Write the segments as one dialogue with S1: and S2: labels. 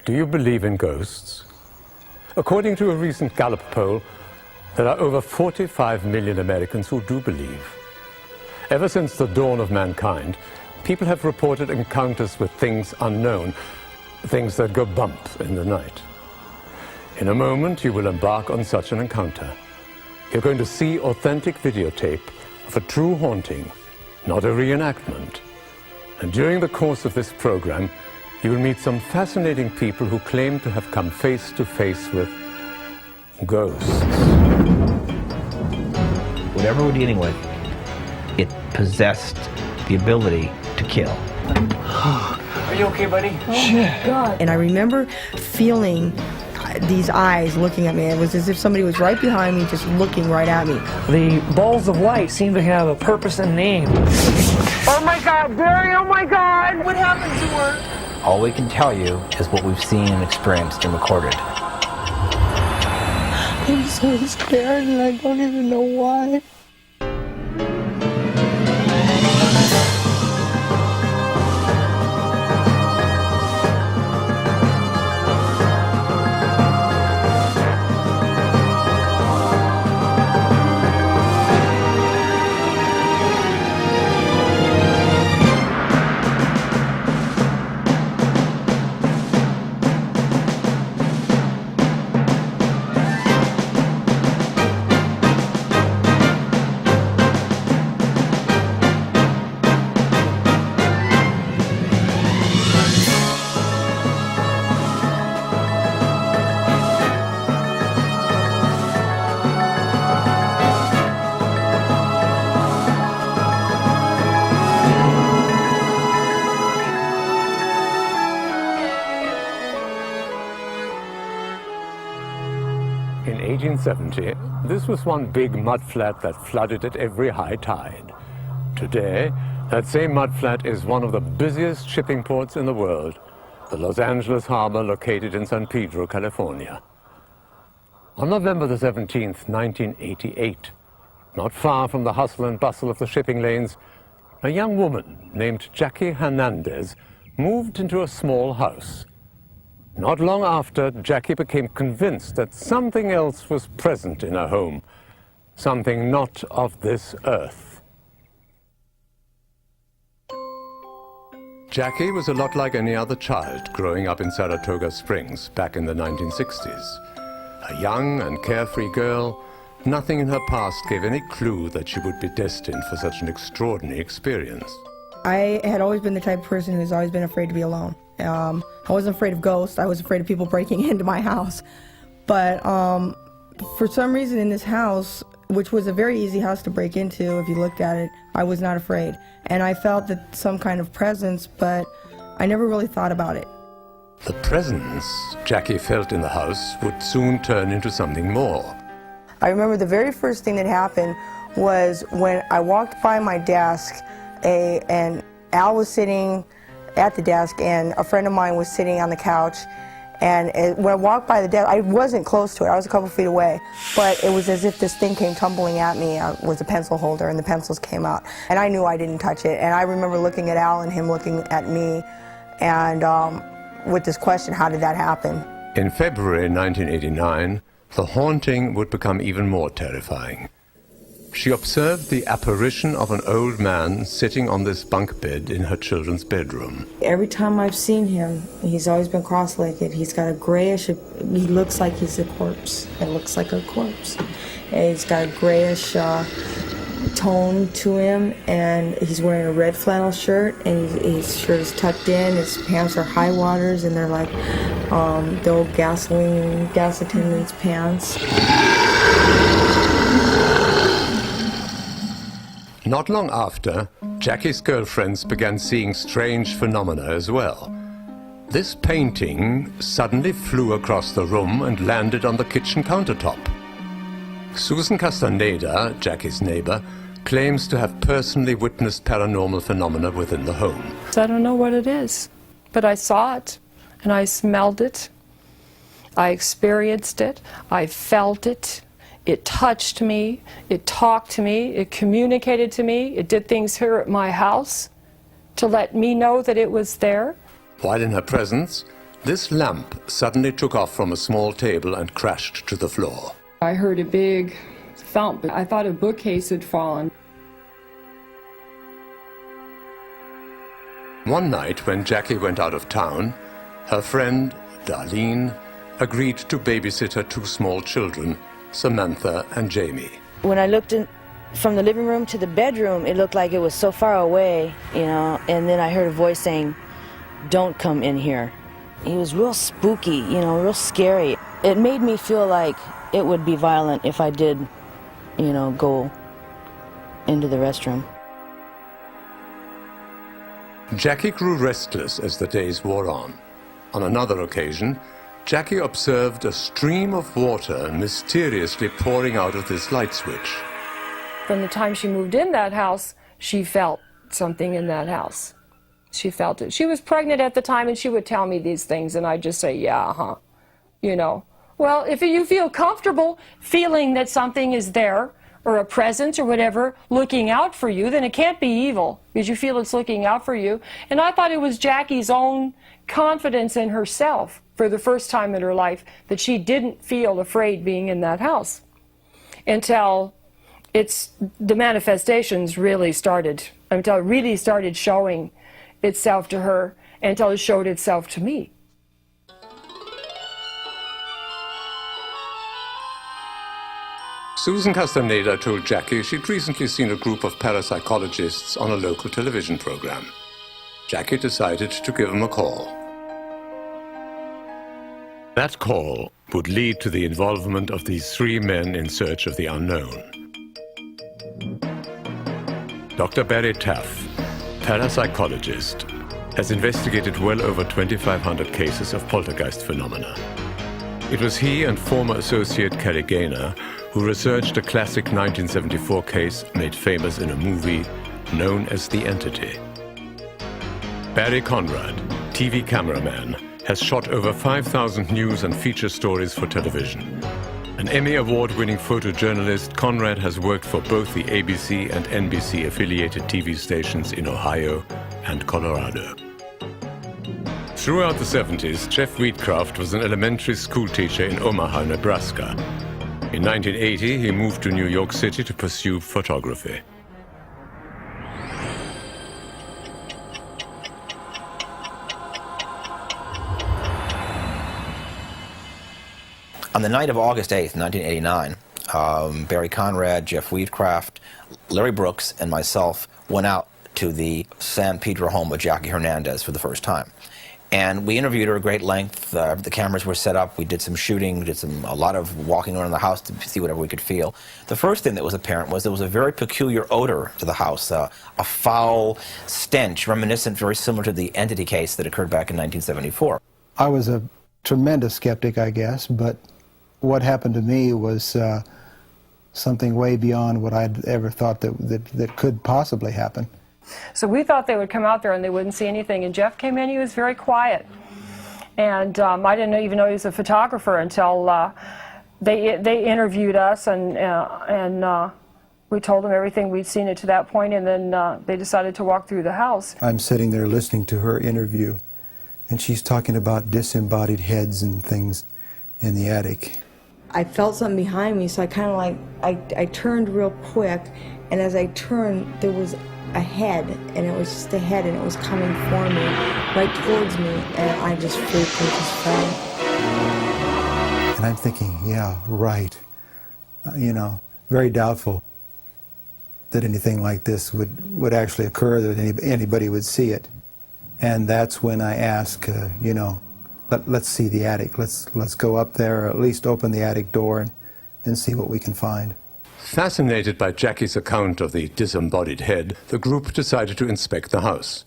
S1: Do you believe in ghosts? According to a recent Gallup poll, there are over 45 million Americans who do believe. Ever since the dawn of mankind, people have reported encounters with things unknown, things that go bump in the night. In a moment, you will embark on such an encounter. You're going to see authentic videotape of a true haunting, not a reenactment. And during the course of this program, you will meet some fascinating people who claim to have come face to face with ghosts.
S2: Whatever we're dealing with, it possessed the ability to kill.
S3: Are you okay, buddy?
S4: Oh my God. And I remember feeling these eyes looking at me. It was as if somebody was right behind me, just looking right at me.
S3: The balls of light seem to have a purpose and name. Oh my God, Barry, oh my God! What happened to her?
S2: All we can tell you is what we've seen and experienced and recorded.
S4: I'm so scared and I don't even know why.
S1: In 1870, this was one big mudflat that flooded at every high tide. Today, that same mudflat is one of the busiest shipping ports in the world, the Los Angeles harbor located in San Pedro, California. On November the 17th, 1988, not far from the hustle and bustle of the shipping lanes, a young woman named Jackie Hernandez moved into a small house. Not long after, Jackie became convinced that something else was present in her home, something not of this earth. Jackie was a lot like any other child growing up in Saratoga Springs back in the 1960s. A young and carefree girl, nothing in her past gave any clue that she would be destined for such an extraordinary experience.
S4: I had always been the type of person who's always been afraid to be alone. I wasn't afraid of ghosts. I was afraid of people breaking into my house. But for some reason in this house, which was a very easy house to break into if you looked at it, I was not afraid. And I felt that some kind of presence, but I never really thought about it.
S1: The presence Jackie felt in the house would soon turn into something more.
S4: I remember the very first thing that happened was when I walked by my desk, and Al was sitting at the desk and a friend of mine was sitting on the couch, and when I walked by the desk, I wasn't close to it, I was a couple feet away, but it was as if this thing came tumbling at me. It was a pencil holder and the pencils came out, and I knew I didn't touch it, and I remember looking at Al and him looking at me, and with this question, how did that happen?
S1: In February 1989, the haunting would become even more terrifying. She observed the apparition of an old man sitting on this bunk bed in her children's bedroom.
S4: Every time I've seen him, he's always been cross-legged. He's got a grayish, he looks like he's a corpse. It looks like a corpse. And he's got a grayish tone to him, and he's wearing a red flannel shirt, and his shirt is tucked in, his pants are high waters, and they're like the old gas attendant's pants.
S1: Not long after, Jackie's girlfriends began seeing strange phenomena as well. This painting suddenly flew across the room and landed on the kitchen countertop. Susan Castaneda, Jackie's neighbor, claims to have personally witnessed paranormal phenomena within the home.
S5: I don't know what it is, but I saw it, and I smelled it, I experienced it, I felt it. It touched me, it talked to me, it communicated to me, it did things here at my house to let me know that it was there.
S1: While in her presence, This lamp suddenly took off from a small table and crashed to the floor.
S5: I heard a big thump. I thought a bookcase had fallen.
S1: One night when Jackie went out of town, her friend, Darlene, agreed to babysit her two small children, Samantha and Jamie.
S6: When I looked in from the living room to the bedroom, it looked like it was so far away, you know, and then I heard a voice saying, "Don't come in here." It was real spooky, you know, real scary. It made me feel like it would be violent if I did, you know, go into the restroom.
S1: Jackie grew restless as the days wore on. On another occasion, Jackie observed a stream of water mysteriously pouring out of this light switch.
S5: From the time she moved in that house, she felt something in that house. She felt it. She was pregnant at the time, and she would tell me these things, and I'd just say, yeah, you know. Well, if you feel comfortable feeling that something is there, or a presence or whatever, looking out for you, then it can't be evil, because you feel it's looking out for you. And I thought it was Jackie's own confidence in herself, for the first time in her life, that she didn't feel afraid being in that house. Until the manifestations really started, until it really started showing itself to her, until it showed itself to me.
S1: Susan Castaneda told Jackie she'd recently seen a group of parapsychologists on a local television program. Jackie decided to give them a call. That call would lead to the involvement of these three men in search of the unknown. Dr. Barry Taff, parapsychologist, has investigated well over 2,500 cases of poltergeist phenomena. It was he and former associate Kerry Gaynor who researched a classic 1974 case made famous in a movie known as The Entity. Barry Conrad, TV cameraman, has shot over 5,000 news and feature stories for television. An Emmy Award-winning photojournalist, Conrad has worked for both the ABC and NBC affiliated TV stations in Ohio and Colorado. Throughout the 70s, Jeff Wheatcraft was an elementary school teacher in Omaha, Nebraska. In 1980, he moved to New York City to pursue photography.
S2: On the night of August 8th, 1989, Barry Conrad, Jeff Wheatcraft, Larry Brooks, and myself went out to the San Pedro home of Jackie Hernandez for the first time. And we interviewed her at great length. The cameras were set up. We did some shooting. We did a lot of walking around the house to see whatever we could feel. The first thing that was apparent was there was a very peculiar odor to the house, a foul stench, reminiscent, very similar to the Entity case that occurred back in 1974.
S7: I was a tremendous skeptic, I guess, but what happened to me was something way beyond what I'd ever thought that could possibly happen.
S5: So we thought they would come out there and they wouldn't see anything. And Jeff came in, he was very quiet. And I didn't even know he was a photographer until they interviewed us, and we told them everything we'd seen it to that point, and then they decided to walk through the house.
S7: I'm sitting there listening to her interview, and she's talking about disembodied heads and things in the attic.
S4: I felt something behind me, so I kind of like, I turned real quick, and as I turned, there was a head, and it was just a head, and it was coming for me, right towards me, and I just freaked and just fell.
S7: And I'm thinking, yeah, right. You know, very doubtful that anything like this would actually occur, that anybody would see it. And that's when I ask, you know, let's see the attic. Let's go up there, or at least open the attic door and see what we can find.
S1: Fascinated by Jackie's account of the disembodied head, the group decided to inspect the house.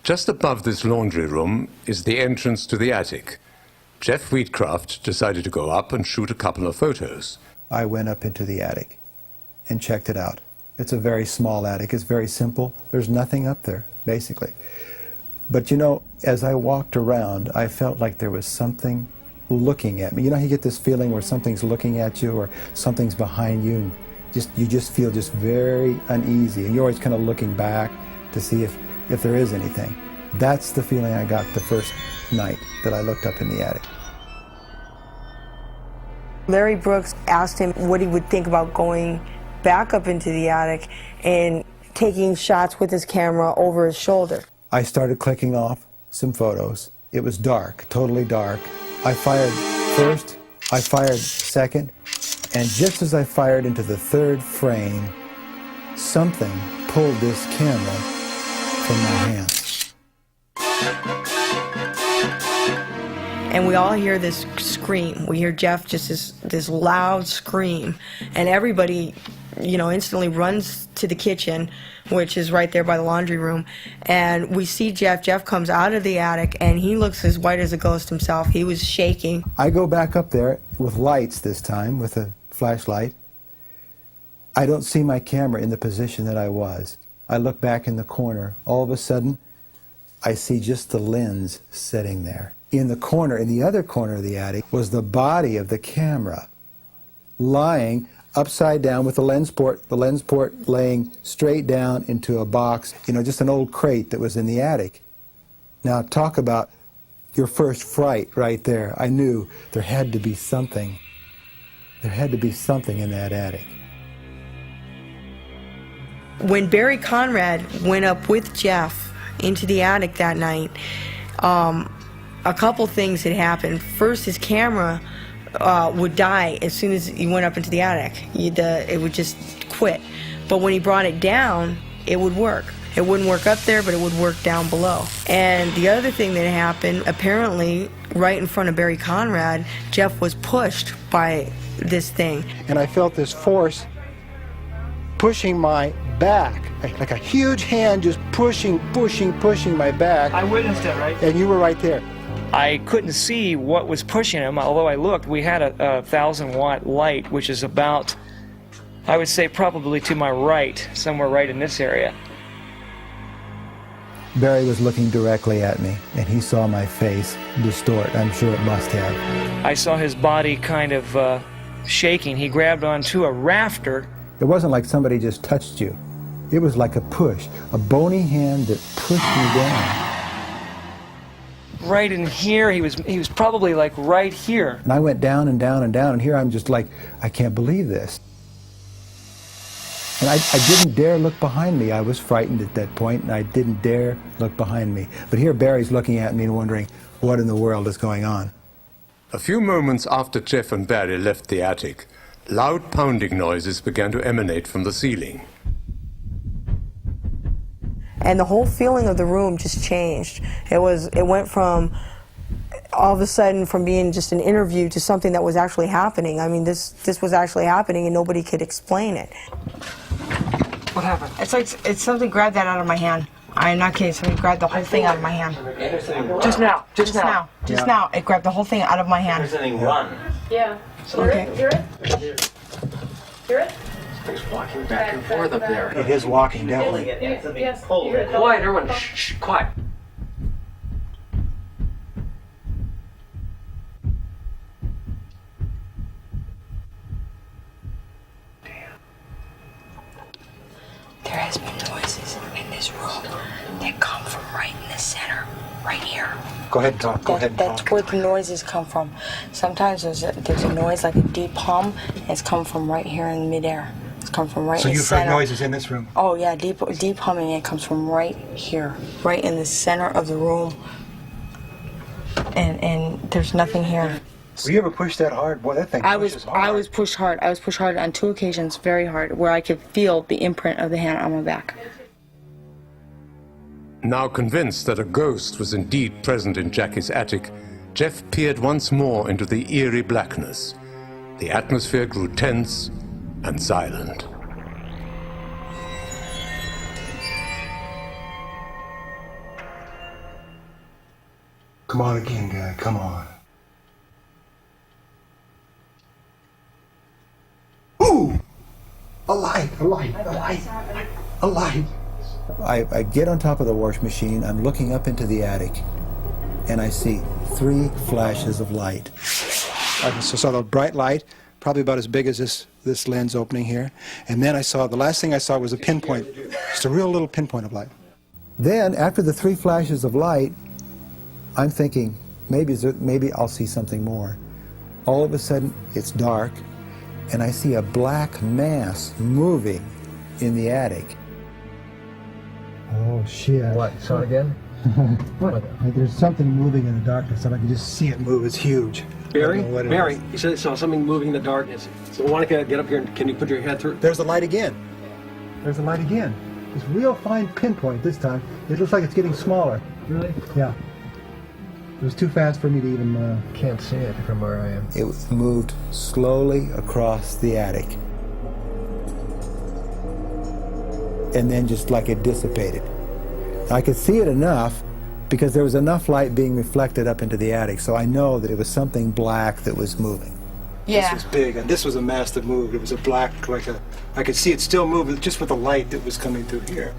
S1: Just above this laundry room is the entrance to the attic. Jeff Wheatcraft decided to go up and shoot a couple of photos.
S7: I went up into the attic and checked it out. It's a very small attic. It's very simple. There's nothing up there, basically. But you know, as I walked around, I felt like there was something looking at me. You know, you get this feeling where something's looking at you or something's behind you, and you just feel just very uneasy, and you're always kind of looking back to see if there is anything. That's the feeling I got the first night that I looked up in the attic.
S4: Larry Brooks asked him what he would think about going back up into the attic and taking shots with his camera over his shoulder.
S7: I started clicking off some photos. It was dark, totally dark. I fired first, I fired second, and just as I fired into the third frame, something pulled this camera from my hands.
S4: And we all hear this scream. We hear Jeff just this loud scream. And everybody, you know, instantly runs to the kitchen, which is right there by the laundry room. And we see Jeff. Jeff comes out of the attic, and he looks as white as a ghost himself. He was shaking.
S7: I go back up there with lights this time, with a flashlight. I don't see my camera in the position that I was. I look back in the corner. All of a sudden, I see just the lens sitting there. In the corner, in the other corner of the attic, was the body of the camera lying upside down with the lens port laying straight down into a box, you know, just an old crate that was in the attic. Now talk about your first fright right there. I knew there had to be something. There had to be something in that attic.
S4: When Barry Conrad went up with Jeff into the attic that night, a couple things had happened. First, his camera would die as soon as he went up into the attic. It would just quit. But when he brought it down, it would work. It wouldn't work up there, but it would work down below. And the other thing that happened, apparently, right in front of Barry Conrad, Jeff was pushed by this thing.
S7: And I felt this force pushing my back, like a huge hand just pushing my back.
S3: I witnessed it, right?
S7: And you were right there.
S3: I couldn't see what was pushing him, although I looked. We had a 1,000-watt light, which is about, I would say, probably to my right, somewhere right in this area.
S7: Barry was looking directly at me, and he saw my face distort. I'm sure it must have.
S3: I saw his body kind of shaking. He grabbed onto a rafter.
S7: It wasn't like somebody just touched you. It was like a push, a bony hand that pushed me down.
S3: Right in here, he was probably like right here.
S7: And I went down and down and down, and here I'm just like, I can't believe this. And I didn't dare look behind me. I was frightened at that point, and I didn't dare look behind me. But here Barry's looking at me and wondering, what in the world is going on?
S1: A few moments after Jeff and Barry left the attic, loud pounding noises began to emanate from the ceiling.
S4: And the whole feeling of the room just changed. It went from, all of a sudden, from being just an interview to something that was actually happening. I mean, this was actually happening, and nobody could explain it.
S3: What happened?
S4: It's something grabbed that out of my hand. I'm not kidding. Somebody grabbed the whole thing out of my hand.
S3: Just now.
S4: Just now. It grabbed the whole thing out of my hand.
S8: Run.
S9: Yeah.
S4: Okay.
S9: Hear it? Hear it?
S8: He's walking back and forth up there.
S7: It is walking, definitely.
S9: Yes.
S8: Quiet, everyone. Shh, quiet.
S10: There has been noises in this room that come from right in the center, right here.
S7: Go ahead and talk.
S10: That's where the noises come from. Sometimes there's a noise like a deep hum, and it's coming from right here in midair. It's coming from right in the center.
S7: So you've heard noises in this room?
S10: Oh yeah, deep humming. It comes from right here, right in the center of the room, and there's nothing here.
S7: Were you ever pushed that hard? Boy, that thing pushes hard.
S10: I was pushed hard. I was pushed hard on 2 occasions, very hard, where I could feel the imprint of the hand on my back.
S1: Now convinced that a ghost was indeed present in Jackie's attic, Jeff peered once more into the eerie blackness. The atmosphere grew tense and silent.
S7: Come on again, guy. Come on. Ooh! A light! I get on top of the wash machine, I'm looking up into the attic, and I see 3 flashes of light. I saw the bright light, probably about as big as this lens opening here, and then the last thing I saw was a pinpoint, just a real little pinpoint of light. Then, after the 3 flashes of light, I'm thinking, maybe I'll see something more. All of a sudden, it's dark, and I see a black mass moving in the attic. Oh, shit.
S8: What? Saw it again?
S7: What? Like there's something moving in the darkness, and I can just see it move. It's huge.
S11: Barry, you said you saw something moving in the darkness. So I want to get up here, and can you put your head through?
S7: There's the light again. There's the light again. It's real fine pinpoint this time. It looks like it's getting smaller.
S11: Really?
S7: Yeah. It was too fast for me to even...
S8: Can't see it from where I am.
S7: It moved slowly across the attic. And then just like it dissipated. I could see it enough because there was enough light being reflected up into the attic, so I know that it was something black that was moving.
S10: Yeah.
S7: This was big, and this was a mass that moved. It was a black, I could see it still moving just with the light that was coming through here.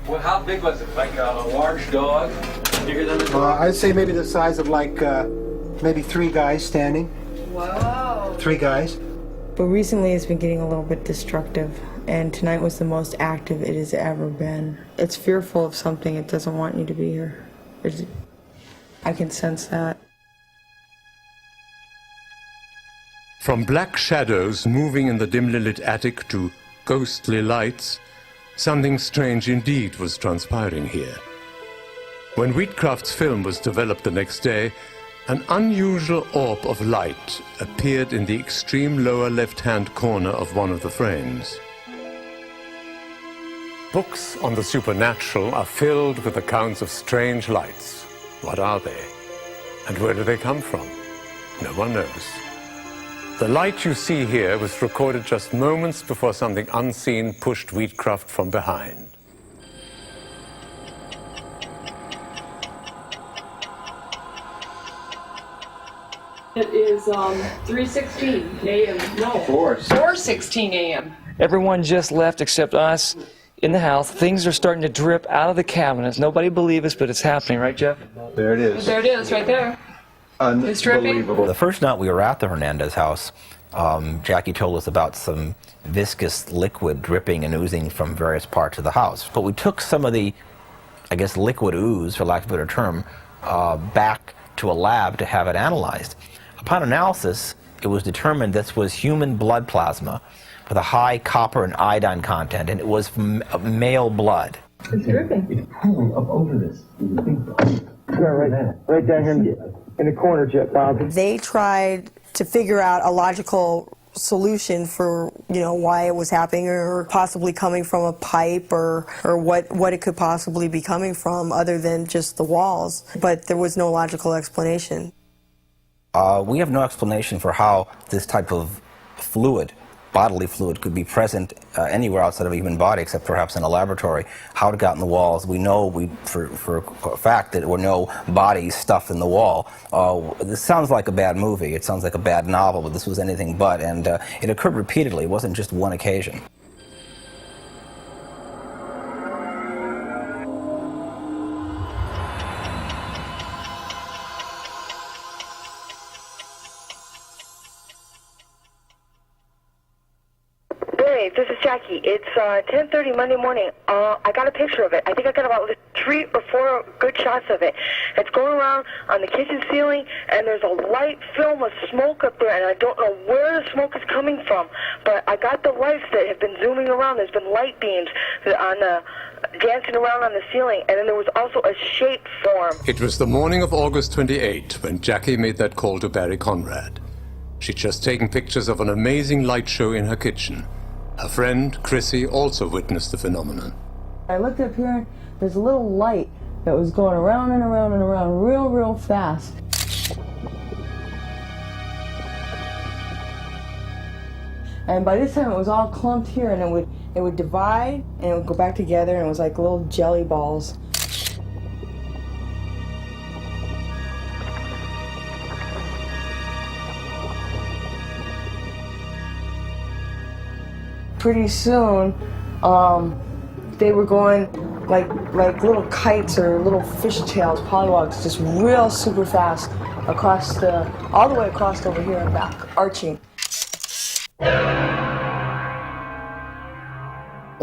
S11: Well, how big was it? Like a large dog? Bigger than a dog?
S7: I'd say maybe the size of maybe 3 guys standing.
S10: Whoa.
S7: 3 guys.
S4: But recently it's been getting a little bit destructive, and tonight was the most active it has ever been. It's fearful of something. It doesn't want you to be here. I can sense that.
S1: From black shadows moving in the dimly lit attic to ghostly lights, something strange indeed was transpiring here. When Wheatcraft's film was developed the next day, an unusual orb of light appeared in the extreme lower left-hand corner of one of the frames. Books on the supernatural are filled with accounts of strange lights. What are they? And where do they come from? No one knows. The light you see here was recorded just moments before something unseen pushed Wheatcraft from behind.
S9: It is 3:16 a.m. No, 4:16 a.m.
S3: Everyone just left except us in the house. Things are starting to drip out of the cabinets. Nobody believe us, but it's happening, right, Jeff?
S11: There it is.
S9: There it is, right there. It's dripping.
S2: The first night we were at the Hernandez house, Jackie told us about some viscous liquid dripping and oozing from various parts of the house. But we took some of the, I guess, liquid ooze, for lack of a better term, back to a lab to have it analyzed. Upon analysis, it was determined this was human blood plasma with a high copper and iodine content, and it was from male blood.
S9: It's dripping.
S11: It's pooling up over this. There's a big bump.
S12: Right down here in the corner, Jeff Bob.
S4: They tried to figure out a logical solution for, why it was happening, or possibly coming from a pipe, or what it could possibly be coming from other than just the walls. But there was no logical explanation.
S2: We have no explanation for how this type of fluid, bodily fluid, could be present anywhere outside of a human body, except perhaps in a laboratory. How it got in the walls, we know for a fact that there were no bodies stuffed in the wall. This sounds like a bad movie. It sounds like a bad novel, but this was anything but, and it occurred repeatedly. It wasn't just one occasion.
S10: This is Jackie. It's 10:30 Monday morning. I got a picture of it. I think I got about 3 or 4 good shots of it. It's going around on the kitchen ceiling, and there's a light film of smoke up there, and I don't know where the smoke is coming from. But I got the lights that have been zooming around. There's been light beams dancing around on the ceiling, and then there was also a shape form.
S1: It was the morning of August 28 when Jackie made that call to Barry Conrad. She'd just taken pictures of an amazing light show in her kitchen. Her friend, Chrissy, also witnessed the phenomenon.
S4: I looked up here, there's a little light that was going around and around and around real fast. And by this time it was all clumped here, and it would divide and it would go back together, and it was like little jelly balls. Pretty soon, they were going like little kites or little fishtails, pollywogs, just real super fast across all the way across over here and back, arching.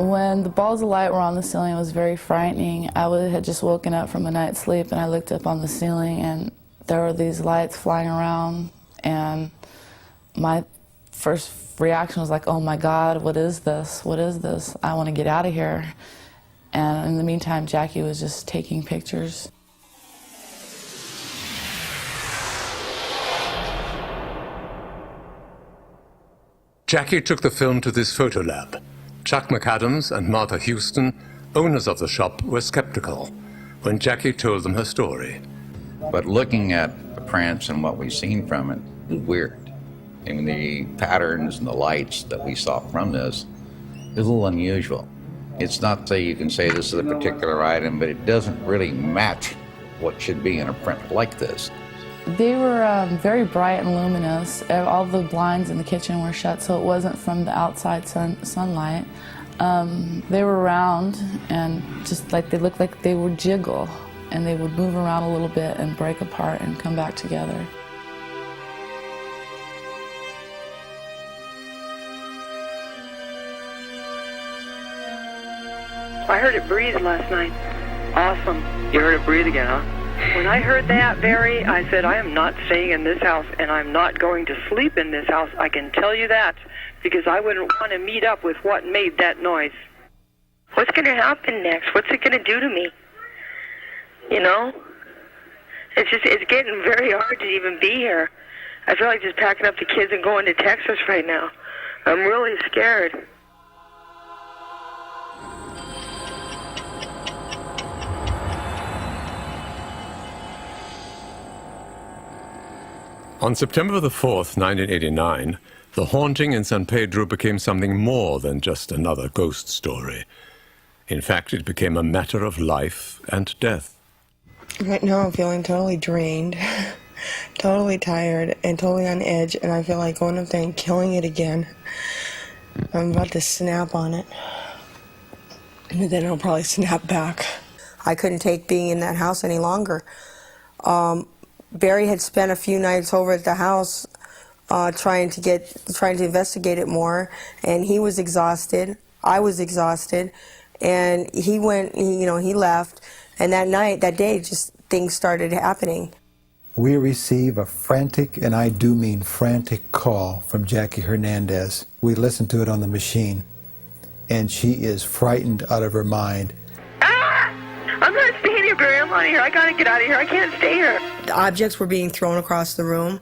S13: When the balls of light were on the ceiling, it was very frightening. I had just woken up from a night's sleep, and I looked up on the ceiling, and there were these lights flying around, and my first reaction was like, oh my God, what is this? What is this? I want to get out of here. And in the meantime, Jackie was just taking pictures.
S1: Jackie took the film to this photo lab. Chuck McAdams and Martha Houston, owners of the shop, were skeptical when Jackie told them her story.
S14: But looking at the prints and what we've seen from it is weird. I mean, the patterns and the lights that we saw from this is a little unusual. It's not that you can say this is a particular item, but it doesn't really match what should be in a print like this.
S13: They were very bright and luminous. All the blinds in the kitchen were shut, so it wasn't from the outside sunlight. They were round and just like they looked like they would jiggle, and they would move around a little bit and break apart and come back together.
S10: I heard it breathe last night. Awesome.
S15: You heard it breathe again, huh?
S10: When I heard that, Barry, I said, I am not staying in this house, and I'm not going to sleep in this house. I can tell you that, because I wouldn't want to meet up with what made that noise. What's going to happen next? What's it going to do to me? You know? It's getting very hard to even be here. I feel like just packing up the kids and going to Texas right now. I'm really scared.
S1: On September the 4th, 1989, the haunting in San Pedro became something more than just another ghost story. In fact, it became a matter of life and death.
S4: Right now I'm feeling totally drained, totally tired, and totally on edge, and I feel like going up there and killing it again. I'm about to snap on it, and then I'll probably snap back. I couldn't take being in that house any longer. Barry had spent a few nights over at the house trying to investigate it more, and he was exhausted. I was exhausted, and he left, and that day, just things started happening.
S7: We receive a frantic, and I do mean frantic, call from Jackie Hernandez. We listen to it on the machine, and she is frightened out of her mind.
S10: I'm not staying here, Barry. I'm out of here. I gotta get out of here. I can't stay here.
S4: The objects were being thrown across the room.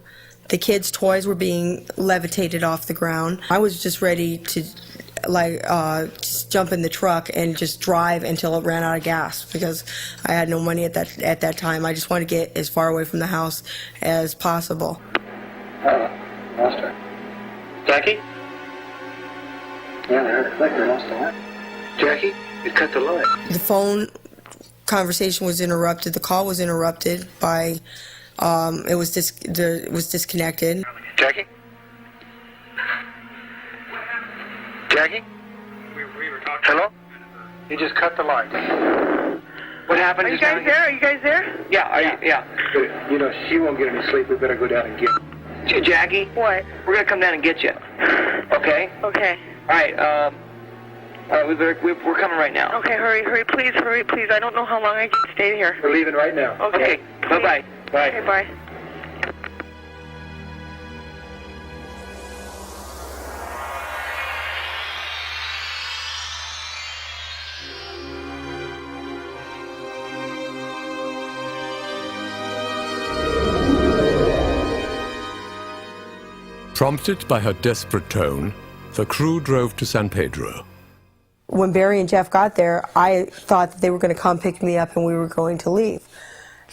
S4: The kids' toys were being levitated off the ground. I was just ready to, just jump in the truck and just drive until it ran out of gas, because I had no money at that time. I just wanted to get as far away from the house as possible.
S15: Lost her. Jackie? Yeah, I heard a clicker. Lost her. Jackie, you cut the line.
S4: The phone conversation was interrupted. The call was interrupted by, it was disconnected.
S15: Jackie? Jackie? We were talking. Hello? You just cut the line. What happened?
S10: Are you guys there? Are you guys there?
S15: Yeah, yeah. You know, she won't get any sleep. We better go down and get her. Jackie?
S10: What?
S15: We're going to come down and get you. Okay?
S10: Okay.
S15: All right, we're coming right now.
S10: Okay, hurry, please, hurry, please. I don't know how long I can stay here.
S15: We're leaving right now.
S10: Okay.
S15: Bye-bye. Bye.
S10: Okay, bye.
S1: Prompted by her desperate tone, the crew drove to San Pedro.
S4: When Barry and Jeff got there, I thought that they were going to come pick me up and we were going to leave.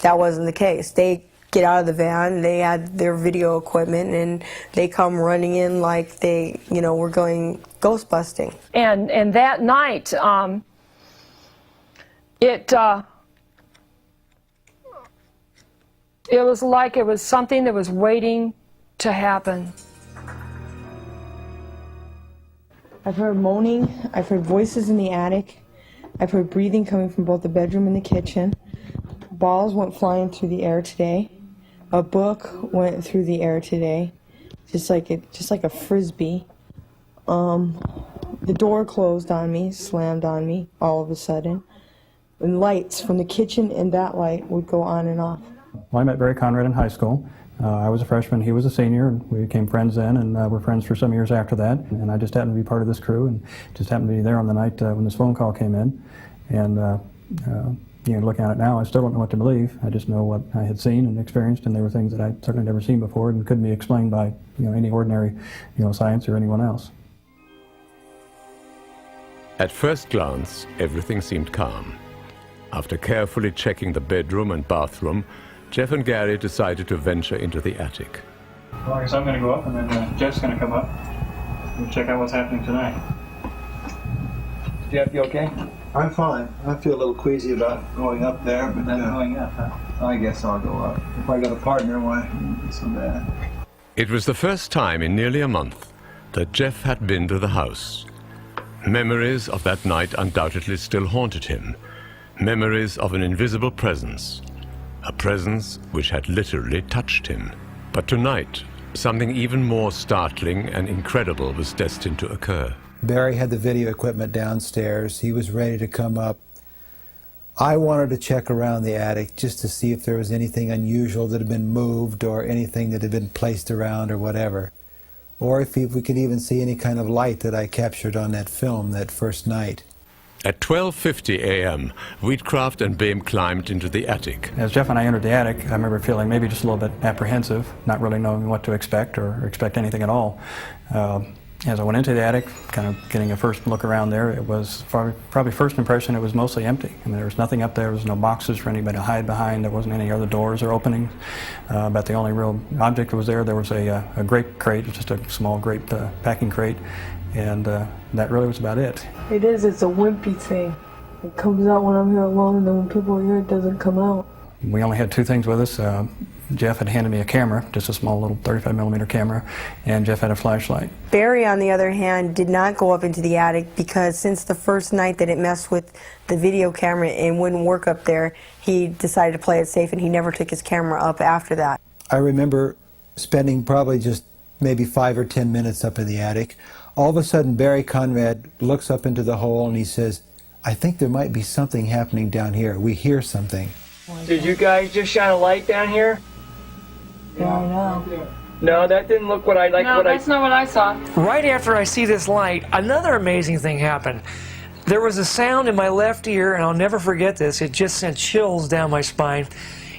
S4: That wasn't the case. They get out of the van, they had their video equipment, and they come running in like they, were going ghost busting.
S5: And that night, it was like it was something that was waiting to happen.
S4: I've heard moaning, I've heard voices in the attic, I've heard breathing coming from both the bedroom and the kitchen. Balls went flying through the air today. A book went through the air today, just like a frisbee. The door closed on me, slammed on me all of a sudden. And lights from the kitchen and that light would go on and off.
S16: Well, I met Barry Conrad in high school. I was a freshman, he was a senior, and we became friends then, and were friends for some years after that. And I just happened to be part of this crew, and just happened to be there on the night when this phone call came in. And looking at it now, I still don't know what to believe. I just know what I had seen and experienced, and there were things that I'd certainly never seen before and couldn't be explained by any ordinary science or anyone else.
S1: At first glance, everything seemed calm. After carefully checking the bedroom and bathroom, Jeff and Gary decided to venture into the attic.
S17: Well, I guess I'm going to go up, and then Jeff's going to come up and check out what's happening tonight. Jeff, you okay?
S18: I'm fine. I feel a little queasy about going up there, but
S17: Not going up, huh?
S18: I guess I'll go up. If I got a partner, why, it won't be so bad.
S1: It was the first time in nearly a month that Jeff had been to the house. Memories of that night undoubtedly still haunted him. Memories of an invisible presence. A presence which had literally touched him. But tonight, something even more startling and incredible was destined to occur.
S7: Barry had the video equipment downstairs. He was ready to come up. I wanted to check around the attic just to see if there was anything unusual that had been moved or anything that had been placed around or whatever. Or if we could even see any kind of light that I captured on that film that first night.
S1: At 12:50 a.m., Wheatcraft and Boehm climbed into the attic.
S16: As Jeff and I entered the attic, I remember feeling maybe just a little bit apprehensive, not really knowing what to expect or expect anything at all. As I went into the attic, kind of getting a first look around there, it was probably first impression it was mostly empty. I mean, there was nothing up there. There was no boxes for anybody to hide behind. There wasn't any other doors or openings. But the only real object that was there was a grape crate, just a small grape packing crate, and that really was about it.
S9: It is. It's a wimpy thing. It comes out when I'm here alone, and then when people are here, it doesn't come out.
S16: We only had two things with us. Jeff had handed me a camera, just a small little 35mm camera, and Jeff had a flashlight.
S4: Barry, on the other hand, did not go up into the attic because since the first night that it messed with the video camera and wouldn't work up there, he decided to play it safe, and he never took his camera up after that.
S7: I remember spending probably just maybe 5 or 10 minutes up in the attic. All of a sudden, Barry Conrad looks up into the hole and he says, "I think there might be something happening down here. We hear something."
S3: Did you guys just shine a light down here?
S9: Yeah, I know.
S3: No, that didn't look what I like.
S9: No, that's not what I saw.
S3: Right after I see this light, another amazing thing happened. There was a sound in my left ear, and I'll never forget this. It just sent chills down my spine,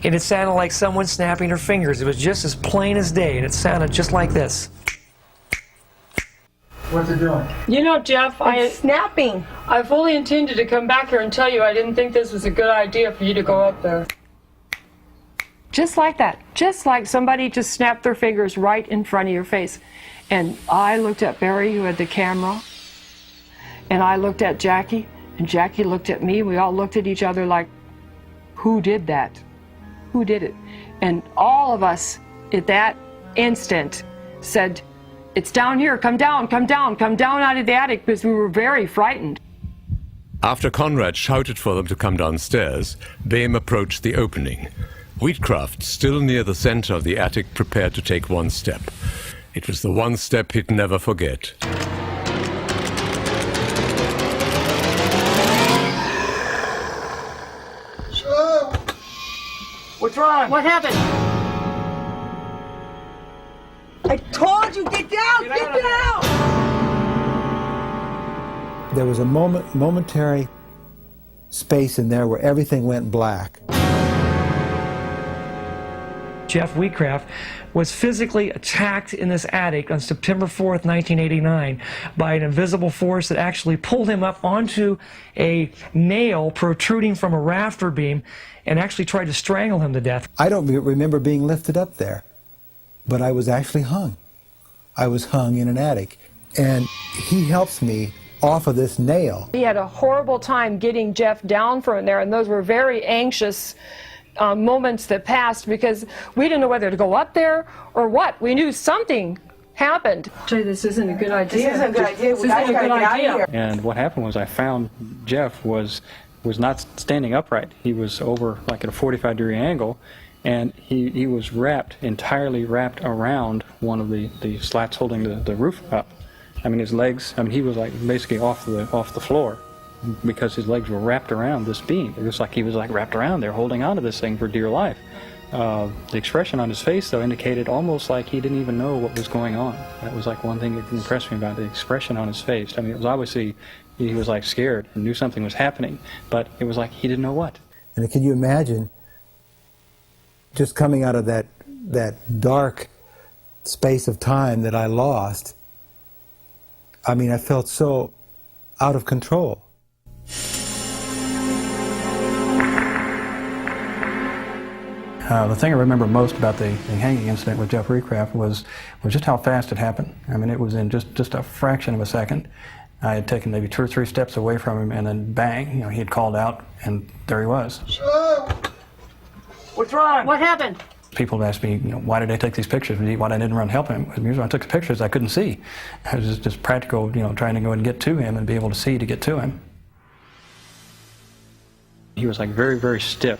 S3: and it sounded like someone snapping their fingers. It was just as plain as day, and it sounded just like this.
S18: What's it doing?
S9: You know, Jeff,
S4: It's snapping.
S9: I fully intended to come back here and tell you I didn't think this was a good idea for you to go up there.
S5: Just like that. Just like somebody just snapped their fingers right in front of your face. And I looked at Barry, who had the camera, and I looked at Jackie, and Jackie looked at me. We all looked at each other like, who did that? Who did it? And all of us at that instant said, "It's down here, come down, come down, come down out of the attic," because we were very frightened.
S1: After Conrad shouted for them to come downstairs, Boehm approached the opening. Wheatcraft, still near the center of the attic, prepared to take one step. It was the one step he'd never forget.
S3: What's wrong?
S9: What happened?
S4: I told you, get down, get down!
S7: There was a momentary space in there where everything went black.
S3: Jeff Wheatcraft was physically attacked in this attic on September 4th, 1989 by an invisible force that actually pulled him up onto a nail protruding from a rafter beam and actually tried to strangle him to death.
S7: I don't remember being lifted up there, but I was actually hung. I was hung in an attic, and he helps me off of this nail.
S5: He had a horrible time getting Jeff down from there, and those were very anxious moments that passed because we didn't know whether to go up there or what. We knew something happened.
S9: Jay, this isn't a good idea.
S4: This isn't a good idea. We gotta get out of here.
S17: And what happened was I found Jeff was not standing upright. He was over like at a 45-degree angle, and he was entirely wrapped around one of the slats holding the roof up. I mean, his legs, I mean, he was like basically off the floor because his legs were wrapped around this beam. It was like he was like wrapped around there holding onto this thing for dear life. The expression on his face, though, indicated almost like he didn't even know what was going on. That was like one thing that impressed me about the expression on his face. I mean, it was obviously, he was like scared and knew something was happening, but it was like he didn't know what.
S7: And can you imagine just coming out of that dark space of time that I lost? I mean, I felt so out of control.
S16: The thing I remember most about the hanging incident with Jeff Recraft was just how fast it happened. I mean, it was in just a fraction of a second. I had taken maybe 2 or 3 steps away from him, and then bang, you know, he had called out, and there he was.
S3: What's wrong?
S5: What happened?
S16: People asked me, you know, why did I take these pictures? Why I didn't run help him? Because when I took the pictures, I couldn't see. I was just practical, you know, trying to go and get to him and be able to see to get to him.
S17: He was like very, very stiff.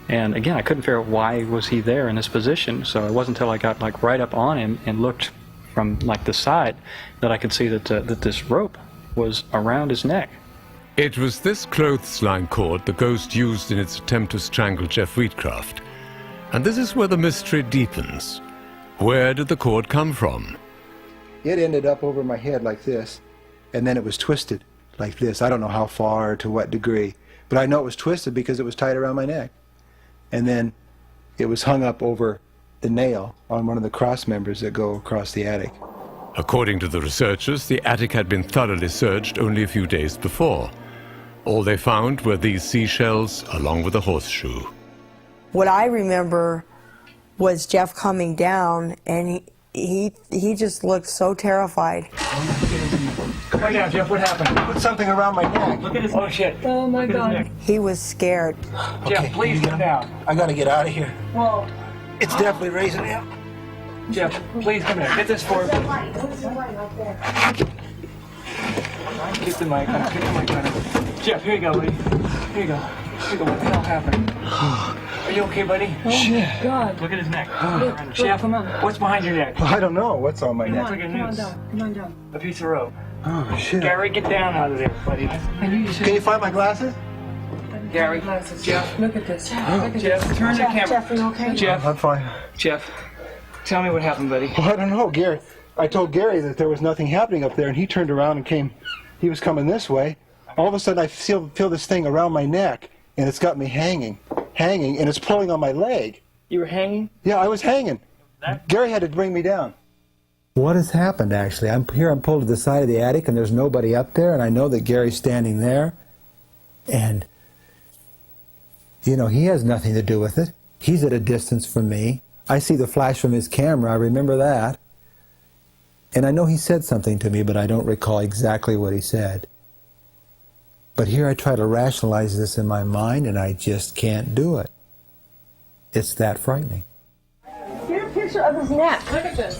S17: And again, I couldn't figure out why was he there in this position. So it wasn't until I got like right up on him and looked from like the side that I could see that this rope was around his neck.
S1: It was this clothesline cord the ghost used in its attempt to strangle Jeff Wheatcraft. And this is where the mystery deepens. Where did the cord come from?
S7: It ended up over my head like this, and then it was twisted like this. I don't know how far or to what degree, but I know it was twisted because it was tied around my neck. And then it was hung up over the nail on one of the cross members that go across the attic.
S1: According to the researchers, the attic had been thoroughly searched only a few days before. All they found were these seashells along with a horseshoe.
S4: What I remember was Jeff coming down, and he just looked so terrified.
S3: Come on down, Jeff. What happened?
S12: Put something around my neck.
S3: Look at his. Oh shit.
S5: Oh my God.
S4: He was scared.
S3: Jeff, please get down.
S12: I gotta get out of here.
S3: Well,
S12: It's definitely raising him.
S3: Jeff, please come here. Get this for me. Keep the mic on. Keep the mic on. Jeff, here you go, buddy. Here you go. Here you go. What the hell happened? Are you okay, buddy?
S5: Oh God.
S3: Look at his neck.
S5: Look,
S3: Jeff,
S5: come on.
S3: What's behind your neck?
S12: I don't know what's on my
S3: Come
S12: neck.
S3: on, come on down. Come on down. A piece of rope.
S12: Oh, shit.
S3: Gary, get down out of there, buddy.
S12: Can you find my glasses?
S3: Gary, Jeff.
S5: Look at this.
S3: Jeff, turn the camera.
S5: Jeff, are you okay?
S3: Jeff,
S12: I'm fine.
S3: Jeff, tell me what happened, buddy.
S12: Well, I don't know, Gary. I told Gary that there was nothing happening up there, and he turned around and came. He was coming this way. All of a sudden, I feel this thing around my neck, and it's got me hanging, and it's pulling on my leg.
S3: You were hanging?
S12: Yeah, I was hanging. Gary had to bring me down.
S7: What has happened, actually? I'm pulled to the side of the attic, and there's nobody up there, and I know that Gary's standing there, and, you know, he has nothing to do with it. He's at a distance from me. I see the flash from his camera, I remember that. And I know he said something to me, but I don't recall exactly what he said. But here I try to rationalize this in my mind, and I just can't do it. It's that frightening.
S5: Get a picture of his neck. Look at this.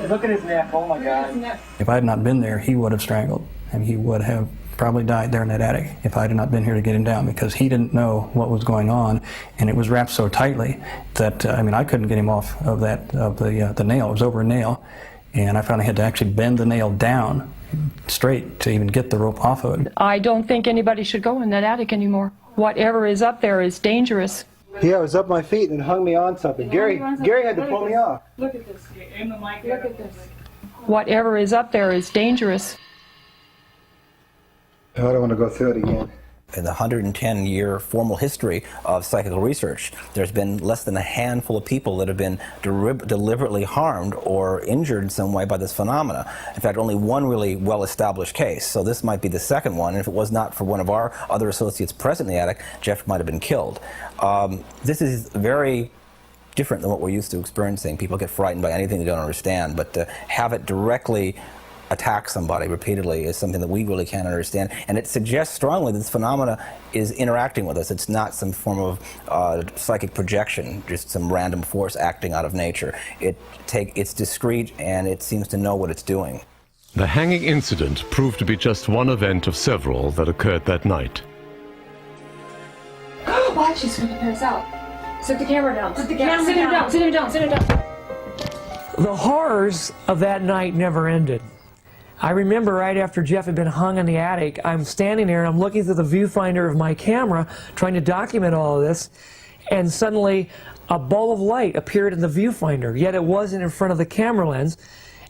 S3: Look at his neck. Oh my God.
S16: If I had not been there, he would have strangled, and he would have probably died there in that attic if I had not been here to get him down, because he didn't know what was going on, and it was wrapped so tightly that I mean, I couldn't get him off of the nail. It was over a nail, and I finally had to actually bend the nail down straight to even get the rope off of it.
S5: I don't think anybody should go in that attic anymore. Whatever is up there is dangerous.
S12: Yeah, it was up my feet and hung me on something. Gary had to pull me off.
S3: Look at this. Aim the mic. Look at this.
S5: Whatever is up there is dangerous.
S12: I don't want to go through it again.
S2: In the 110-year formal history of psychical research, there's been less than a handful of people that have been deliberately harmed or injured in some way by this phenomena. In fact, only one really well-established case, so this might be the second one, and if it was not for one of our other associates present in the attic, Jeff might have been killed. This is very different than what we're used to experiencing. People get frightened by anything they don't understand, but to have it directly attack somebody repeatedly is something that we really can't understand, and it suggests strongly that this phenomena is interacting with us. It's not some form of psychic projection, just some random force acting out of nature. It's discreet, and it seems to know what it's doing.
S1: The hanging incident proved to be just one event of several that occurred that night.
S5: Watch, she's going to pass out. Sit the camera down. Sit the camera down. Sit him down. Sit him down.
S3: The horrors of that night never ended. I remember right after Jeff had been hung in the attic, I'm standing there and I'm looking through the viewfinder of my camera trying to document all of this, and suddenly a ball of light appeared in the viewfinder, yet it wasn't in front of the camera lens.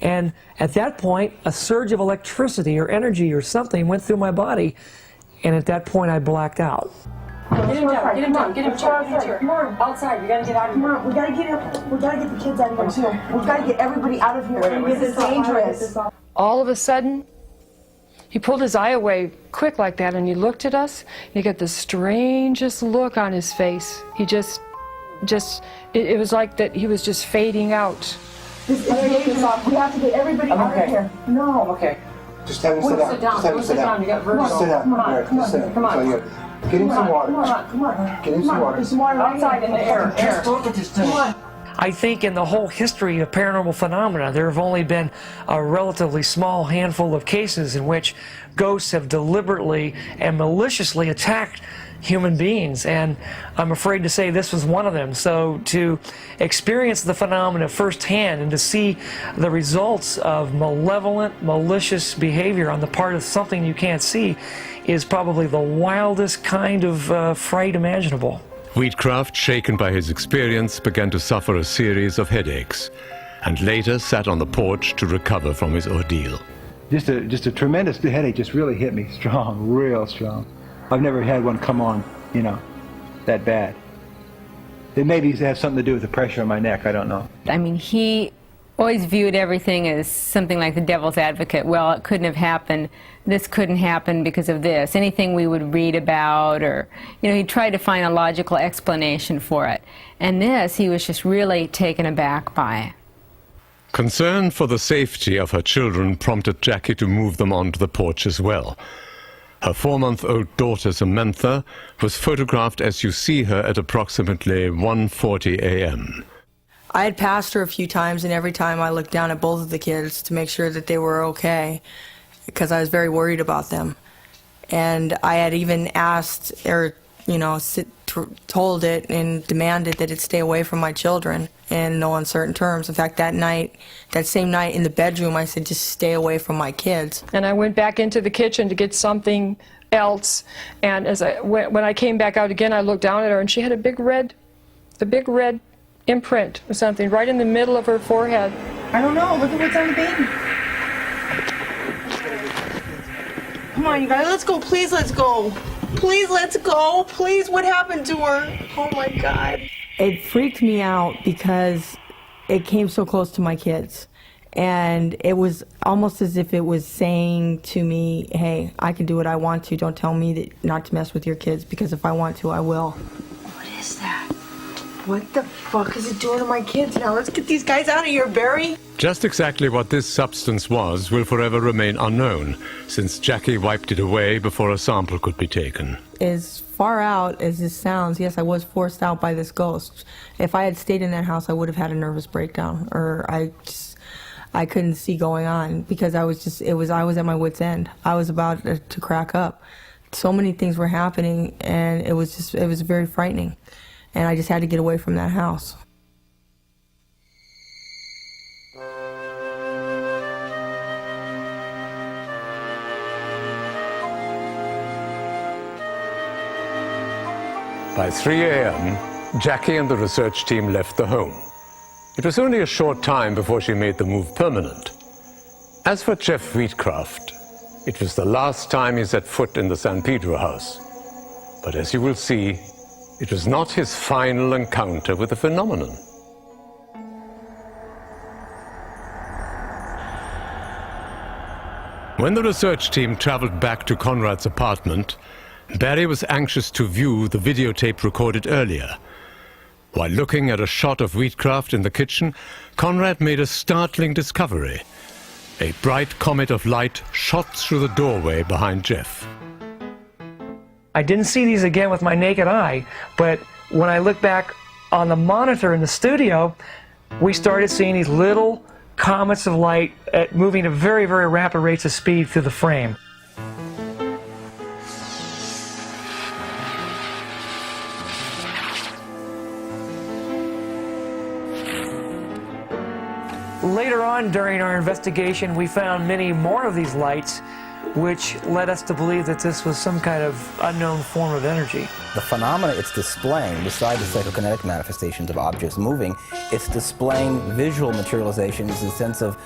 S3: And at that point, a surge of electricity or energy or something went through my body, and at that point I blacked out.
S9: Get him down, get him down, get him outside. Come on. Outside, we gotta get out of here. Come on, we gotta get the kids out of here too. We gotta get everybody out of here. This is dangerous.
S5: All of a sudden, he pulled his eye away quick like that, and he looked at us, and he got the strangest look on his face. He it was like that he was just fading out.
S9: This is dangerous. We have to get everybody out of here. No. I'm okay.
S12: Just have him sit down. Just have him sit down.
S9: You got vertigo.
S12: Just sit down.
S9: Come on,
S12: Just sit down.
S9: come on.
S12: Get him some water.
S9: Come on.
S12: Get him some water.
S9: There's some water outside in the air. Just look at this thing. Come on.
S3: I think in the whole history of paranormal phenomena, there have only been a relatively small handful of cases in which ghosts have deliberately and maliciously attacked human beings, and I'm afraid to say this was one of them. So to experience the phenomena firsthand and to see the results of malevolent, malicious behavior on the part of something you can't see is probably the wildest kind of fright imaginable.
S1: Wheatcraft, shaken by his experience, began to suffer a series of headaches, and later sat on the porch to recover from his ordeal.
S12: Just a tremendous headache just really hit me strong, real strong. I've never had one come on, you know, that bad. It maybe has something to do with the pressure on my neck, I don't know.
S19: I mean, he always viewed everything as something like the devil's advocate. Well, it couldn't have happened. This couldn't happen because of this. Anything we would read about, or, you know, he tried to find a logical explanation for it. And this, he was just really taken aback by.
S1: Concern for the safety of her children prompted Jackie to move them onto the porch as well. Her 4-month-old daughter, Samantha, was photographed as you see her at approximately 1:40 a.m.
S4: I had passed her a few times, and every time I looked down at both of the kids to make sure that they were okay, because I was very worried about them. And I had even asked, or, you know, told it and demanded that it stay away from my children in no uncertain terms. In fact, that same night in the bedroom, I said, just stay away from my kids.
S5: And I went back into the kitchen to get something else, and when I came back out again, I looked down at her, and she had a big red imprint or something right in the middle of her forehead.
S9: I don't know. Look at what's on the baby. Come on, you guys. Let's go. Please, let's go. Please, let's go. Please, what happened to her? Oh, my God.
S4: It freaked me out because it came so close to my kids. And it was almost as if it was saying to me, hey, I can do what I want to. Don't tell me that not to mess with your kids, because if I want to, I will.
S9: What is that? What the fuck is it doing to my kids now? Let's get these guys out of here, Barry.
S1: Just exactly what this substance was will forever remain unknown, since Jackie wiped it away before a sample could be taken.
S4: As far out as this sounds, yes, I was forced out by this ghost. If I had stayed in that house, I would have had a nervous breakdown, or I couldn't see going on, because I was at my wit's end. I was about to crack up. So many things were happening, and it was very frightening. And I just had to get away from that house.
S1: By 3 a.m., Jackie and the research team left the home. It was only a short time before she made the move permanent. As for Jeff Wheatcraft, it was the last time he set foot in the San Pedro house. But as you will see, it was not his final encounter with the phenomenon. When the research team traveled back to Conrad's apartment, Barry was anxious to view the videotape recorded earlier. While looking at a shot of Wheatcraft in the kitchen, Conrad made a startling discovery. A bright comet of light shot through the doorway behind Jeff.
S3: I didn't see these again with my naked eye, but when I look back on the monitor in the studio, we started seeing these little comets of light moving at very, very rapid rates of speed through the frame. Later on during our investigation, we found many more of these lights, which led us to believe that this was some kind of unknown form of energy.
S2: The phenomena it's displaying, besides the psychokinetic manifestations of objects moving, it's displaying visual materializations in the sense of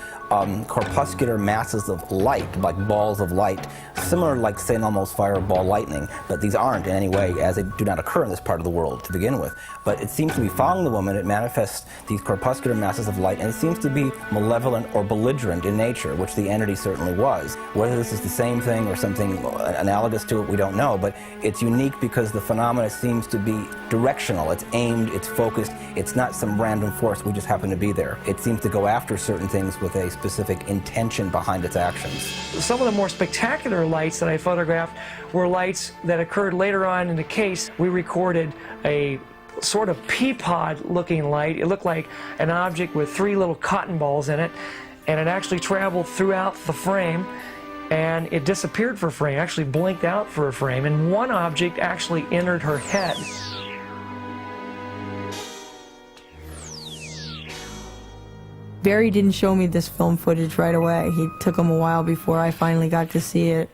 S2: corpuscular masses of light, like balls of light, similar like, say, an almost fireball lightning, but these aren't in any way, as they do not occur in this part of the world to begin with. But it seems to be following the woman. It manifests these corpuscular masses of light, and it seems to be malevolent or belligerent in nature, which the entity certainly was. Whether this is the same thing or something analogous to it, we don't know, but it's unique because the phenomena seems to be directional. It's aimed, it's focused, it's not some random force, we just happen to be there. It seems to go after certain things with a specific intention behind its actions.
S3: Some of the more spectacular lights that I photographed were lights that occurred later on in the case. We recorded a sort of pea pod looking light. It looked like an object with 3 little cotton balls in it, and it actually traveled throughout the frame, and it disappeared for a frame, actually blinked out for a frame, and one object actually entered her head.
S4: Barry didn't show me this film footage right away. He took him a while before I finally got to see it,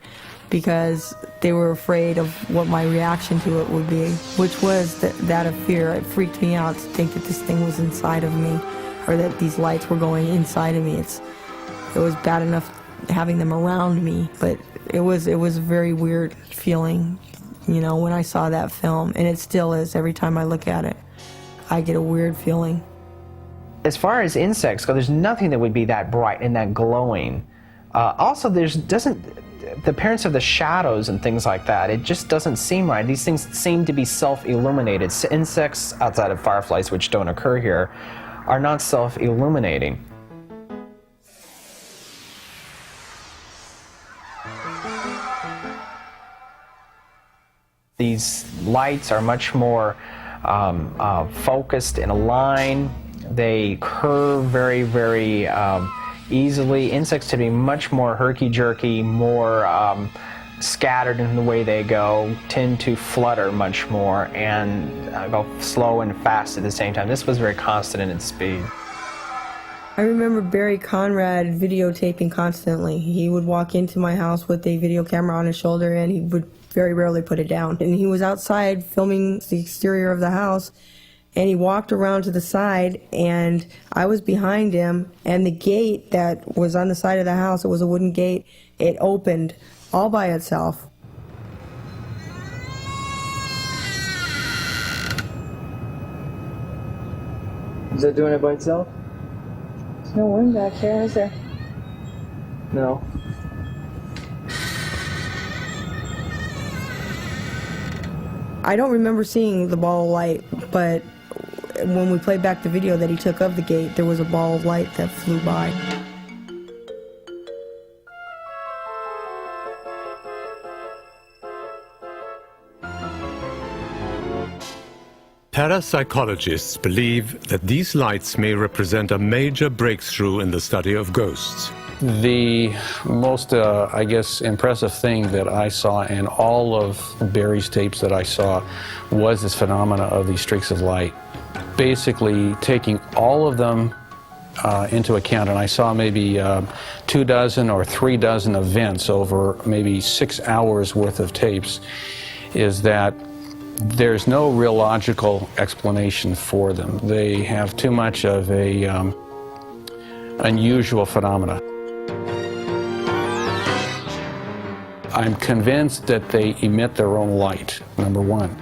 S4: because they were afraid of what my reaction to it would be, which was that of fear. It freaked me out to think that this thing was inside of me, or that these lights were going inside of me. It was bad enough having them around me, but it was a very weird feeling, you know, when I saw that film, and it still is. Every time I look at it, I get a weird feeling.
S20: As far as insects go, there's nothing that would be that bright and that glowing. Also, the appearance of the shadows and things like that, it just doesn't seem right. These things seem to be self-illuminated. Insects, outside of fireflies, which don't occur here, are not self-illuminating. These lights are much more focused in a line. They curve very, very easily. Insects tend to be much more herky-jerky, more scattered in the way they go, tend to flutter much more, and go slow and fast at the same time. This was very constant in its speed.
S4: I remember Barry Conrad videotaping constantly. He would walk into my house with a video camera on his shoulder, and he would very rarely put it down. And he was outside filming the exterior of the house, and he walked around to the side, and I was behind him, and the gate that was on the side of the house, it was a wooden gate, it opened all by itself.
S8: Is that doing it by itself?
S4: There's no wind back here, is there?
S8: No.
S4: I don't remember seeing the ball of light, but when we played back the video that he took of the gate, there was a ball of light that flew by.
S1: Parapsychologists believe that these lights may represent a major breakthrough in the study of ghosts.
S17: The most, I guess, impressive thing that I saw in all of Barry's tapes that I saw was this phenomena of these streaks of light. Basically taking all of them into account, and I saw maybe 2 dozen or 3 dozen events over maybe 6 hours worth of tapes, is that there's no real logical explanation for them. They have too much of a unusual phenomena. I'm convinced that they emit their own light, number one.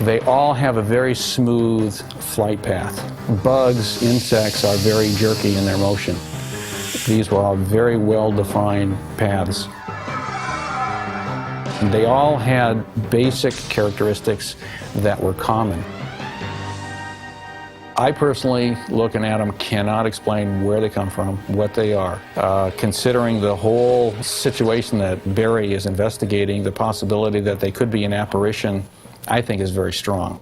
S17: They all have a very smooth flight path. Bugs, insects are very jerky in their motion. These were all very well-defined paths. And they all had basic characteristics that were common. I personally, looking at them, cannot explain where they come from, what they are. Considering the whole situation that Barry is investigating, the possibility that they could be an apparition, I think is very strong.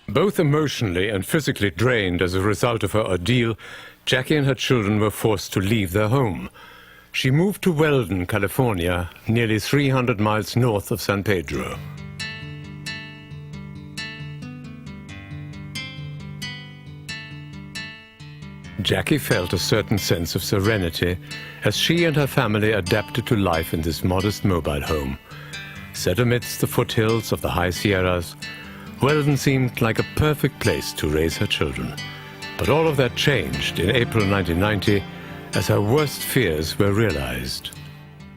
S1: Both emotionally and physically drained as a result of her ordeal, Jackie and her children were forced to leave their home. she moved to Weldon, California, nearly 300 miles north of San Pedro. Jackie felt a certain sense of serenity as she and her family adapted to life in this modest mobile home. Set amidst the foothills of the high Sierras, Weldon seemed like a perfect place to raise her children. But all of that changed in April 1990 as her worst fears were realized.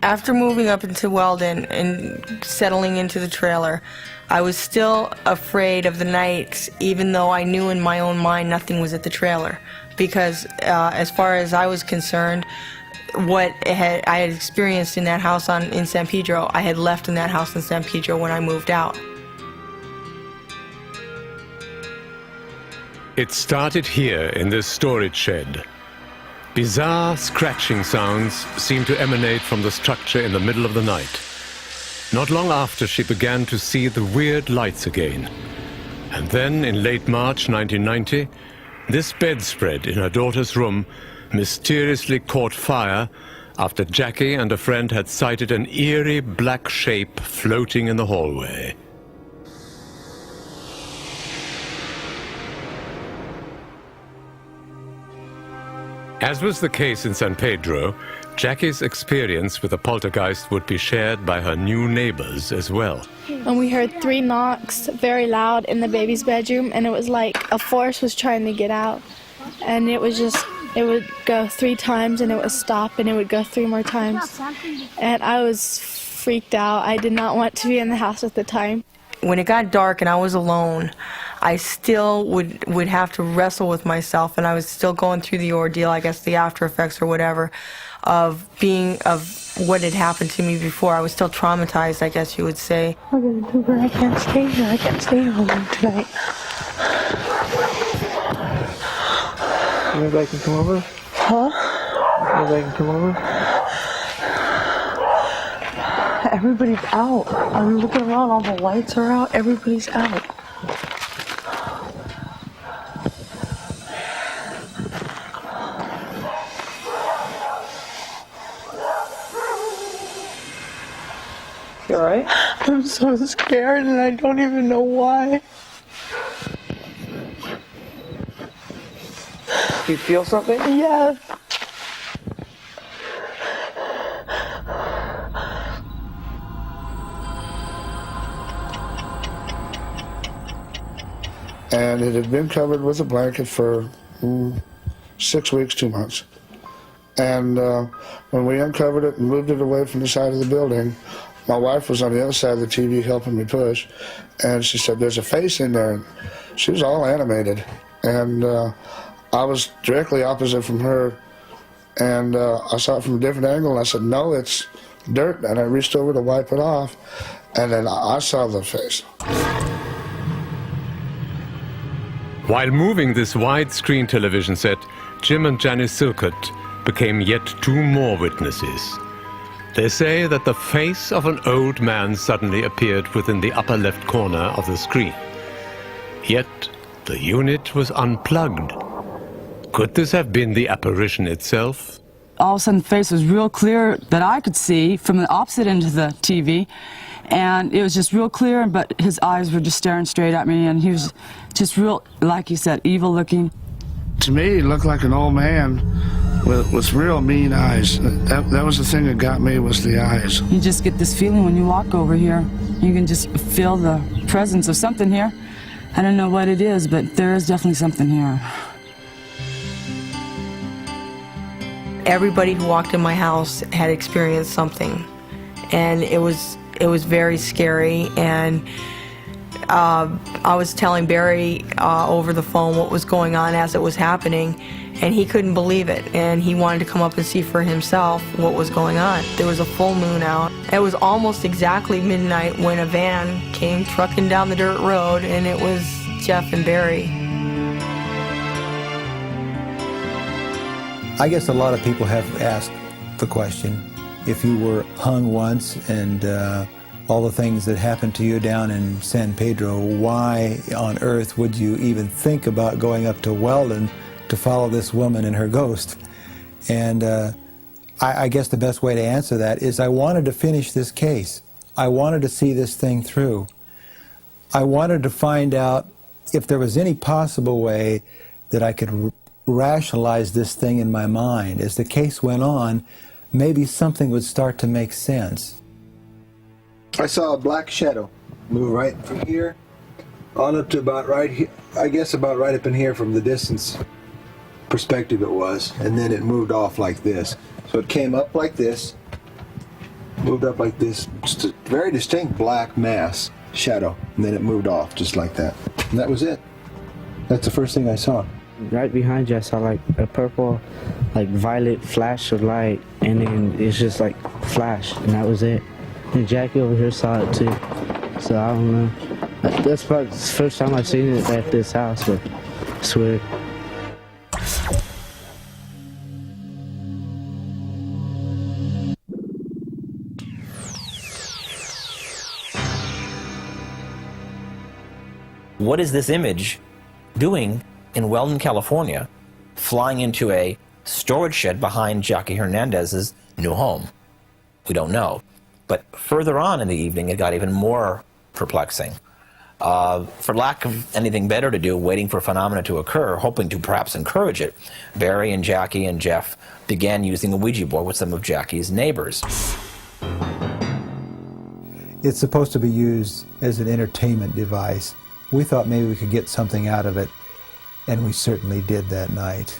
S4: After moving up into Weldon and settling into the trailer, I was still afraid of the nights, even though I knew in my own mind nothing was at the trailer. Because as far as I was concerned, what I had experienced in that house in San Pedro, I had left in that house in San Pedro when I moved out.
S1: It started here in this storage shed. Bizarre scratching sounds seemed to emanate from the structure in the middle of the night. Not long after, she began to see the weird lights again. And then, in late March 1990, this bedspread in her daughter's room mysteriously caught fire after Jackie and a friend had sighted an eerie black shape floating in the hallway. As was the case in San Pedro, Jackie's experience with the poltergeist would be shared by her new neighbors as well.
S21: And we heard 3 knocks, very loud, in the baby's bedroom, and it was like a force was trying to get out. And it was just, it would go 3 times and it would stop, and it would go 3 more times. And I was freaked out. I did not want to be in the house at the time.
S4: When it got dark and I was alone, I still would have to wrestle with myself, and I was still going through the ordeal, I guess the after effects or whatever, of what had happened to me before. I was still traumatized, I guess you would say.
S9: What am I gonna do? I can't stay here. I can't stay home tonight.
S8: Anybody can come over?
S9: Huh?
S8: Anybody can come over?
S9: Everybody's out. I'm looking around, all the lights are out, everybody's out.
S8: You alright?
S9: I'm so scared and I don't even know why.
S8: Do you feel something?
S9: Yes.
S22: And it had been covered with a blanket for 6 weeks, 2 months. And when we uncovered it and moved it away from the side of the building, my wife was on the other side of the TV helping me push, and she said, "There's a face in there." And she was all animated, and I was directly opposite from her, and I saw it from a different angle, and I said, "No, it's dirt," and I reached over to wipe it off, and then I saw the face.
S1: While moving this widescreen television set, Jim and Janice Silcott became yet 2 more witnesses. They say that the face of an old man suddenly appeared within the upper left corner of the screen. Yet the unit was unplugged. Could this have been the apparition itself?
S23: All of a sudden the face was real clear that I could see from the opposite end of the TV, and it was just real clear, but his eyes were just staring straight at me, and he was just real, like you said, evil looking.
S22: To me, he looked like an old man with real mean eyes. That was the thing that got me, was the eyes.
S23: You just get this feeling when you walk over here. You can just feel the presence of something here. I don't know what it is, but there is definitely something here.
S4: Everybody who walked in my house had experienced something, and it was very scary. And I was telling Barry over the phone what was going on as it was happening, and he couldn't believe it, and he wanted to come up and see for himself what was going on. There was a full moon out. It was almost exactly midnight when a van came trucking down the dirt road, and it was Jeff and Barry.
S7: I guess a lot of people have asked the question, if you were hung once and all the things that happened to you down in San Pedro, why on earth would you even think about going up to Weldon to follow this woman and her ghost? And I guess the best way to answer that is I wanted to finish this case. I wanted to see this thing through. I wanted to find out if there was any possible way that I could rationalize this thing in my mind. As the case went on, maybe something would start to make sense.
S22: I saw a black shadow move right from here on up to about right here, I guess about right up in here from the distance perspective it was, and then it moved off like this. So it came up like this, moved up like this, just a very distinct black mass, shadow, and then it moved off just like that. And that was it. That's the first thing I saw.
S6: Right behind you I saw like a purple, like violet flash of light, and then it's just like flash, and that was it. And Jackie over here saw it too, so I don't know. That's probably the first time I've seen it at this house, but it's weird.
S2: What is this image doing in Weldon, California, flying into a storage shed behind Jackie Hernandez's new home? We don't know. But further on in the evening, it got even more perplexing. For lack of anything better to do, waiting for phenomena to occur, hoping to perhaps encourage it, Barry and Jackie and Jeff began using a Ouija board with some of Jackie's neighbors.
S7: It's supposed to be used as an entertainment device. We thought maybe we could get something out of it, and we certainly did that night.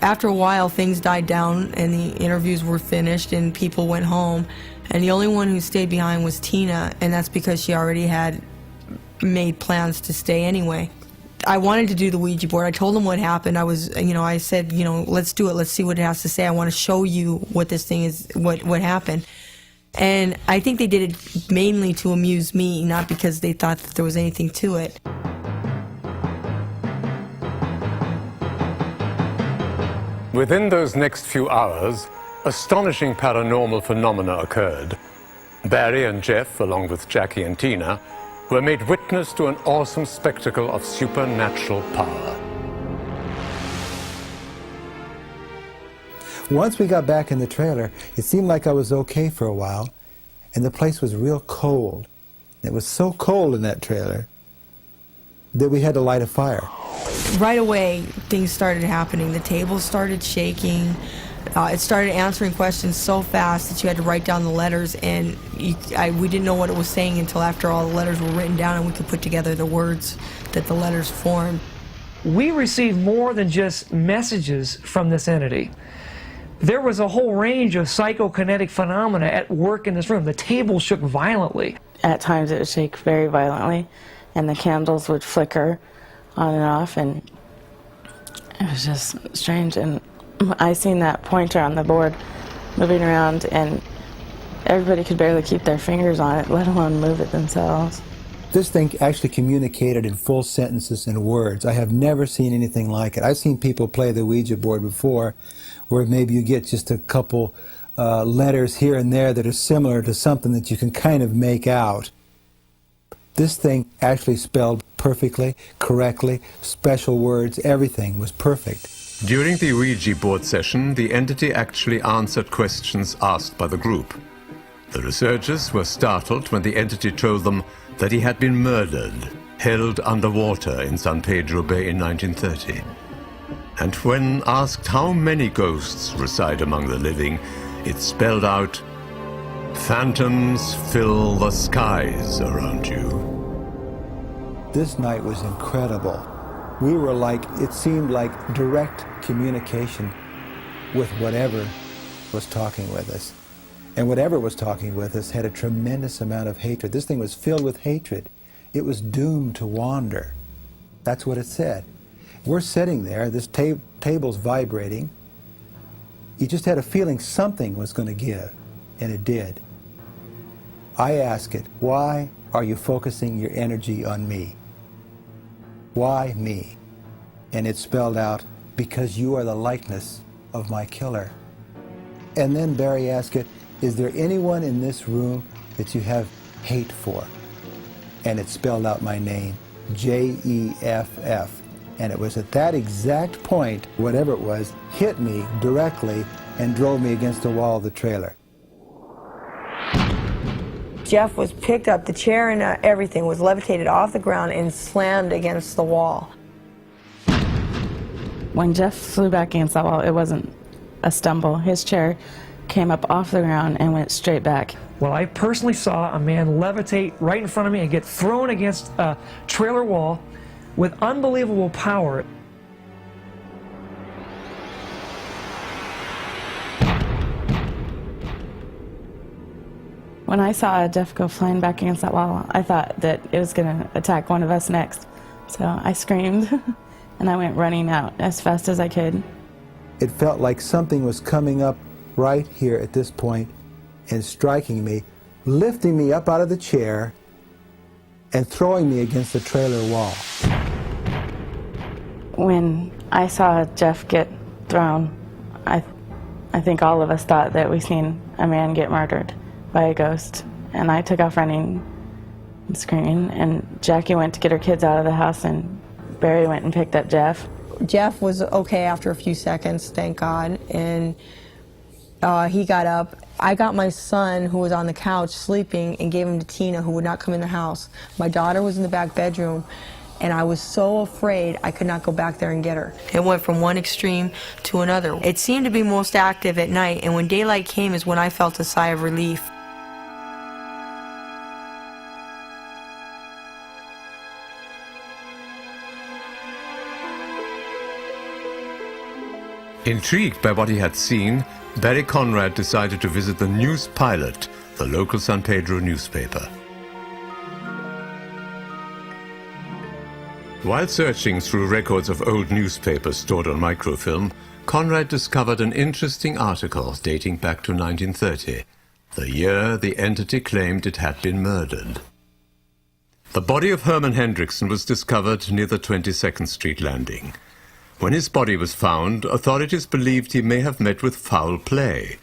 S4: After a while, things died down and the interviews were finished and people went home. And the only one who stayed behind was Tina, and that's because she already had made plans to stay anyway. I wanted to do the Ouija board. I told them what happened. I said, let's do it. Let's see what it has to say. I want to show you what this thing is, what happened. And I think they did it mainly to amuse me, not because they thought that there was anything to it.
S1: Within those next few hours, astonishing paranormal phenomena occurred. Barry and Jeff, along with Jackie and Tina, were made witness to an awesome spectacle of supernatural power.
S7: Once we got back in the trailer, it seemed like I was okay for a while, and the place was real cold. It was so cold in that trailer that we had to light a fire.
S4: Right away, things started happening. The table started shaking. It started answering questions so fast that you had to write down the letters, and we didn't know what it was saying until after all the letters were written down and we could put together the words that the letters formed.
S3: We received more than just messages from this entity. There was a whole range of psychokinetic phenomena at work in this room. The table shook violently.
S13: At times it would shake very violently, and the candles would flicker on and off, and it was just strange. And I seen that pointer on the board moving around, and everybody could barely keep their fingers on it, let alone move it themselves.
S7: This thing actually communicated in full sentences and words. I have never seen anything like it. I've seen people play the Ouija board before, where maybe you get just a couple letters here and there that are similar to something that you can kind of make out. This thing actually spelled perfectly, correctly, special words, everything was perfect.
S1: During the Ouija board session, the entity actually answered questions asked by the group. The researchers were startled when the entity told them that he had been murdered, held underwater in San Pedro Bay in 1930. And when asked how many ghosts reside among the living, it spelled out, "Phantoms fill the skies around you."
S7: This night was incredible. We were like, it seemed like direct communication with whatever was talking with us. And whatever was talking with us had a tremendous amount of hatred. This thing was filled with hatred. It was doomed to wander. That's what it said. We're sitting there, this table's vibrating. You just had a feeling something was going to give, and it did. I ask it, why are you focusing your energy on me? Why me? And it spelled out, because you are the likeness of my killer. And then Barry asked it, is there anyone in this room that you have hate for? And it spelled out my name, Jeff. And it was at that exact point, whatever it was, hit me directly and drove me against the wall of the trailer.
S4: Jeff was picked up, the chair and everything was levitated off the ground and slammed against the wall.
S13: When Jeff flew back against that wall, it wasn't a stumble. His chair came up off the ground and went straight back.
S3: Well, I personally saw a man levitate right in front of me and get thrown against a trailer wall with unbelievable power.
S13: When I saw Jeff go flying back against that wall, I thought that it was going to attack one of us next. So I screamed and I went running out as fast as I could.
S7: It felt like something was coming up right here at this point and striking me, lifting me up out of the chair and throwing me against the trailer wall.
S13: When I saw Jeff get thrown, I think all of us thought that we seen a man get murdered by a ghost. And I took off running and screaming, and Jackie went to get her kids out of the house, and Barry went and picked up Jeff.
S4: Jeff was okay after a few seconds, thank God, and he got up. I got my son, who was on the couch sleeping, and gave him to Tina, who would not come in the house. My daughter was in the back bedroom, and I was so afraid I could not go back there and get her. It went from one extreme to another. It seemed to be most active at night, and when daylight came is when I felt a sigh of relief.
S1: Intrigued by what he had seen, Barry Conrad decided to visit the News Pilot, the local San Pedro newspaper. While searching through records of old newspapers stored on microfilm, Conrad discovered an interesting article dating back to 1930, the year the entity claimed it had been murdered. The body of Herman Hendrickson was discovered near the 22nd Street landing. When his body was found, authorities believed he may have met with foul play.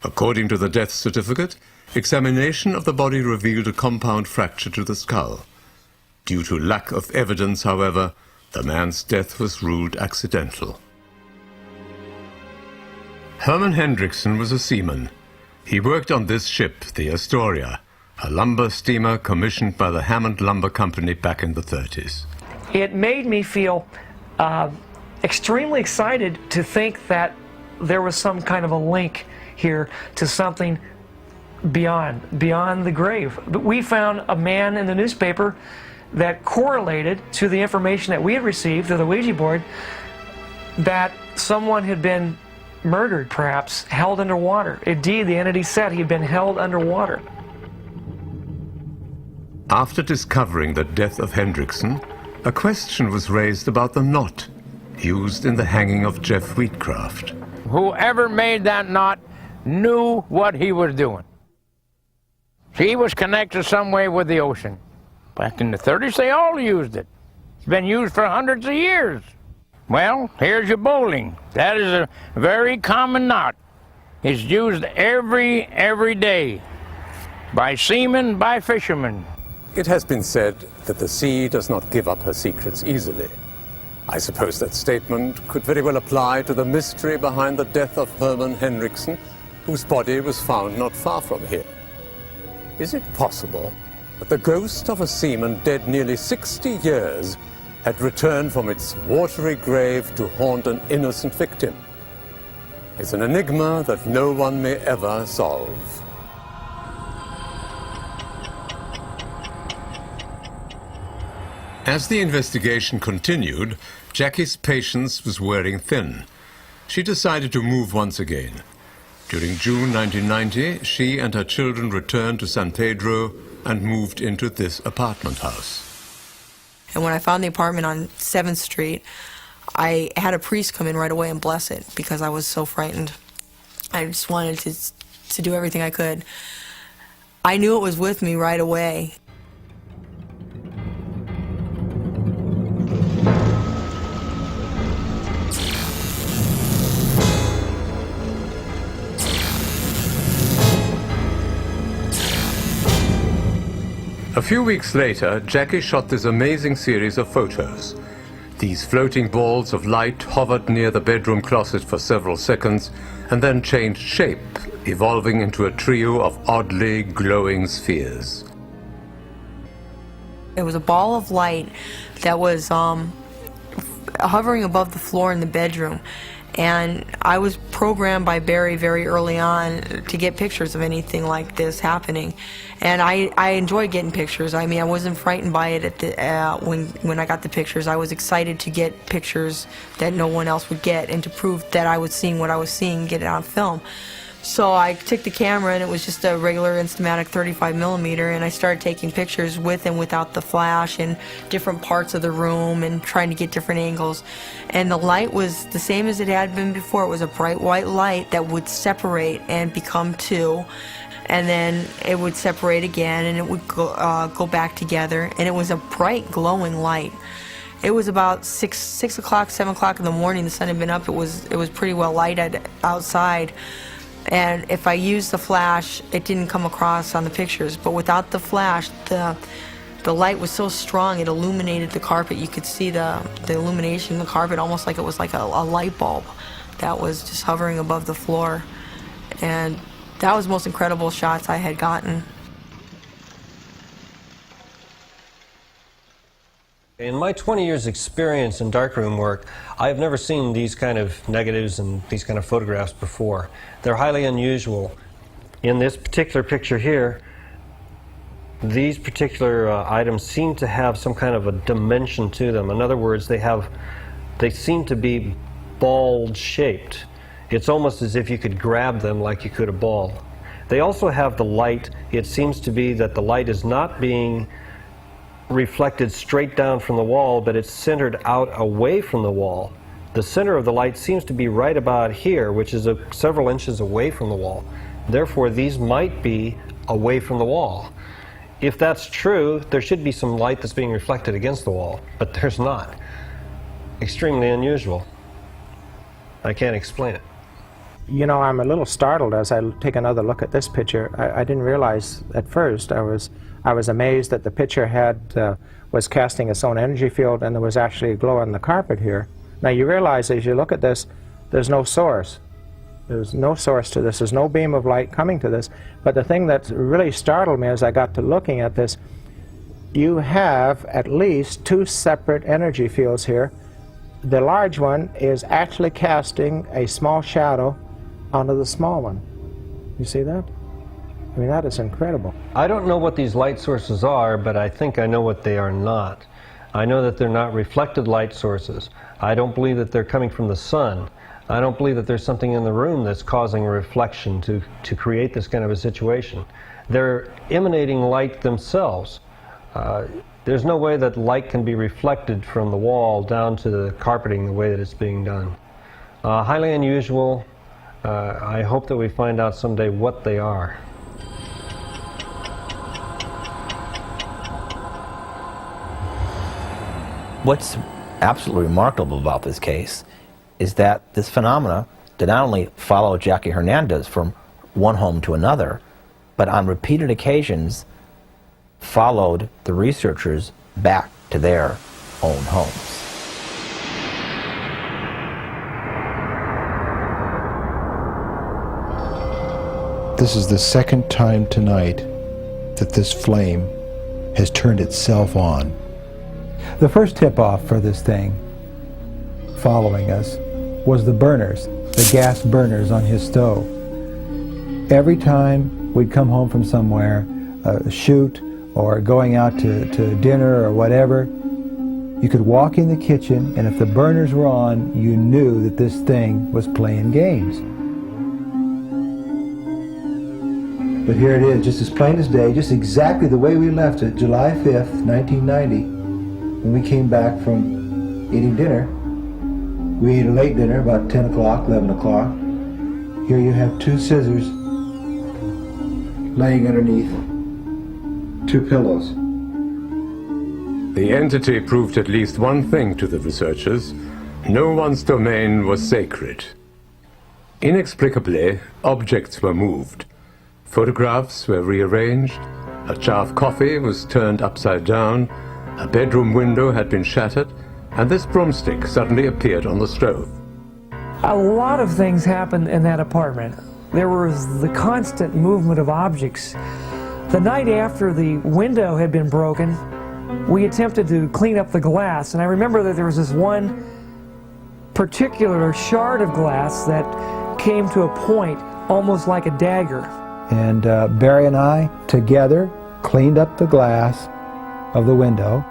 S1: According to the death certificate, examination of the body revealed a compound fracture to the skull. Due to lack of evidence, however, the man's death was ruled accidental. Herman Hendrickson was a seaman. He worked on this ship, the Astoria, a lumber steamer commissioned by the Hammond Lumber Company back in the 30s.
S3: It made me feel extremely excited to think that there was some kind of a link here to something beyond the grave. But we found a man in the newspaper that correlated to the information that we had received through the Ouija board that someone had been murdered, perhaps, held underwater. Indeed, the entity said he'd been held underwater.
S1: After discovering the death of Hendrickson, a question was raised about the knot used in the hanging of Jeff Wheatcraft.
S11: Whoever made that knot knew what he was doing. He was connected some way with the ocean. Back in the 30s, they all used it. It's been used for hundreds of years. Well, here's your bowling. That is a very common knot. It's used every day by seamen, by fishermen.
S1: It has been said that the sea does not give up her secrets easily. I suppose that statement could very well apply to the mystery behind the death of Herman Hendrickson, whose body was found not far from here. Is it possible that the ghost of a seaman dead nearly 60 years had returned from its watery grave to haunt an innocent victim? It's an enigma that no one may ever solve. As the investigation continued, Jackie's patience was wearing thin. She decided to move once again. During June 1990, she and her children returned to San Pedro and moved into this apartment house.
S4: And when I found the apartment on 7th Street, I had a priest come in right away and bless it because I was so frightened. I just wanted to do everything I could. I knew it was with me right away.
S1: A few weeks later, Jackie shot this amazing series of photos. These floating balls of light hovered near the bedroom closet for several seconds and then changed shape, evolving into a trio of oddly glowing spheres.
S4: It was a ball of light that was hovering above the floor in the bedroom. And I was programmed by Barry very early on to get pictures of anything like this happening. And I enjoyed getting pictures. I mean, I wasn't frightened by it at the, when I got the pictures. I was excited to get pictures that no one else would get and to prove that I was seeing what I was seeing, get it on film. So I took the camera, and it was just a regular Instamatic 35mm, and I started taking pictures with and without the flash in different parts of the room and trying to get different angles. And the light was the same as it had been before. It was a bright white light that would separate and become two, and then it would separate again, and it would go back together, and it was a bright glowing light. It was about 6 o'clock, 7 o'clock in the morning. The sun had been up. It was pretty well lighted outside. And if I used the flash, it didn't come across on the pictures. But without the flash, the light was so strong, it illuminated the carpet. You could see the illumination in the carpet almost like it was like a light bulb that was just hovering above the floor. And that was the most incredible shots I had gotten.
S10: In my 20 years experience in darkroom work, I've never seen these kind of negatives and these kind of photographs before. They're highly unusual. In this particular picture here, these particular items seem to have some kind of a dimension to them. In other words, they seem to be ball-shaped. It's almost as if you could grab them like you could a ball. They also have the light. It seems to be that the light is not being reflected straight down from the wall, but it's centered out away from the wall. The center of the light seems to be right about here, which is several inches away from the wall. Therefore, these might be away from the wall. If that's true, there should be some light that's being reflected against the wall, but there's not. Extremely unusual. I can't explain it.
S14: You know, I'm a little startled as I take another look at this picture. I didn't realize at first. I was amazed that the picture was casting its own energy field, and there was actually a glow on the carpet here. Now you realize as you look at this, there's no source. There's no source to this. There's no beam of light coming to this. But the thing that really startled me as I got to looking at this, you have at least two separate energy fields here. The large one is actually casting a small shadow onto the small one. You see that? I mean, that is incredible.
S10: I don't know what these light sources are, but I think I know what they are not. I know that they're not reflected light sources. I don't believe that they're coming from the sun. I don't believe that there's something in the room that's causing a reflection to create this kind of a situation. They're emanating light themselves. There's no way that light can be reflected from the wall down to the carpeting the way that it's being done. Highly unusual. I hope that we find out someday what they are.
S2: What's absolutely remarkable about this case is that this phenomena did not only follow Jackie Hernandez from one home to another, but on repeated occasions followed the researchers back to their own homes.
S7: This is the second time tonight that this flame has turned itself on. The first tip-off for this thing following us was the burners, the gas burners on his stove. Every time we'd come home from somewhere, a shoot or going out to dinner or whatever, you could walk in the kitchen, and if the burners were on, you knew that this thing was playing games. But here it is, just as plain as day, just exactly the way we left it, July 5th, 1990. When we came back from eating dinner, we ate a late dinner, about 10 o'clock, 11 o'clock. Here you have two scissors laying underneath two pillows.
S1: The entity proved at least one thing to the researchers. No one's domain was sacred. Inexplicably, objects were moved. Photographs were rearranged. A jar of coffee was turned upside down. A bedroom window had been shattered, and this broomstick suddenly appeared on the stove.
S3: A lot of things happened in that apartment. There was the constant movement of objects. The night after the window had been broken, we attempted to clean up the glass, and I remember that there was this one particular shard of glass that came to a point almost like a dagger.
S7: And Barry and I together cleaned up the glass of the window,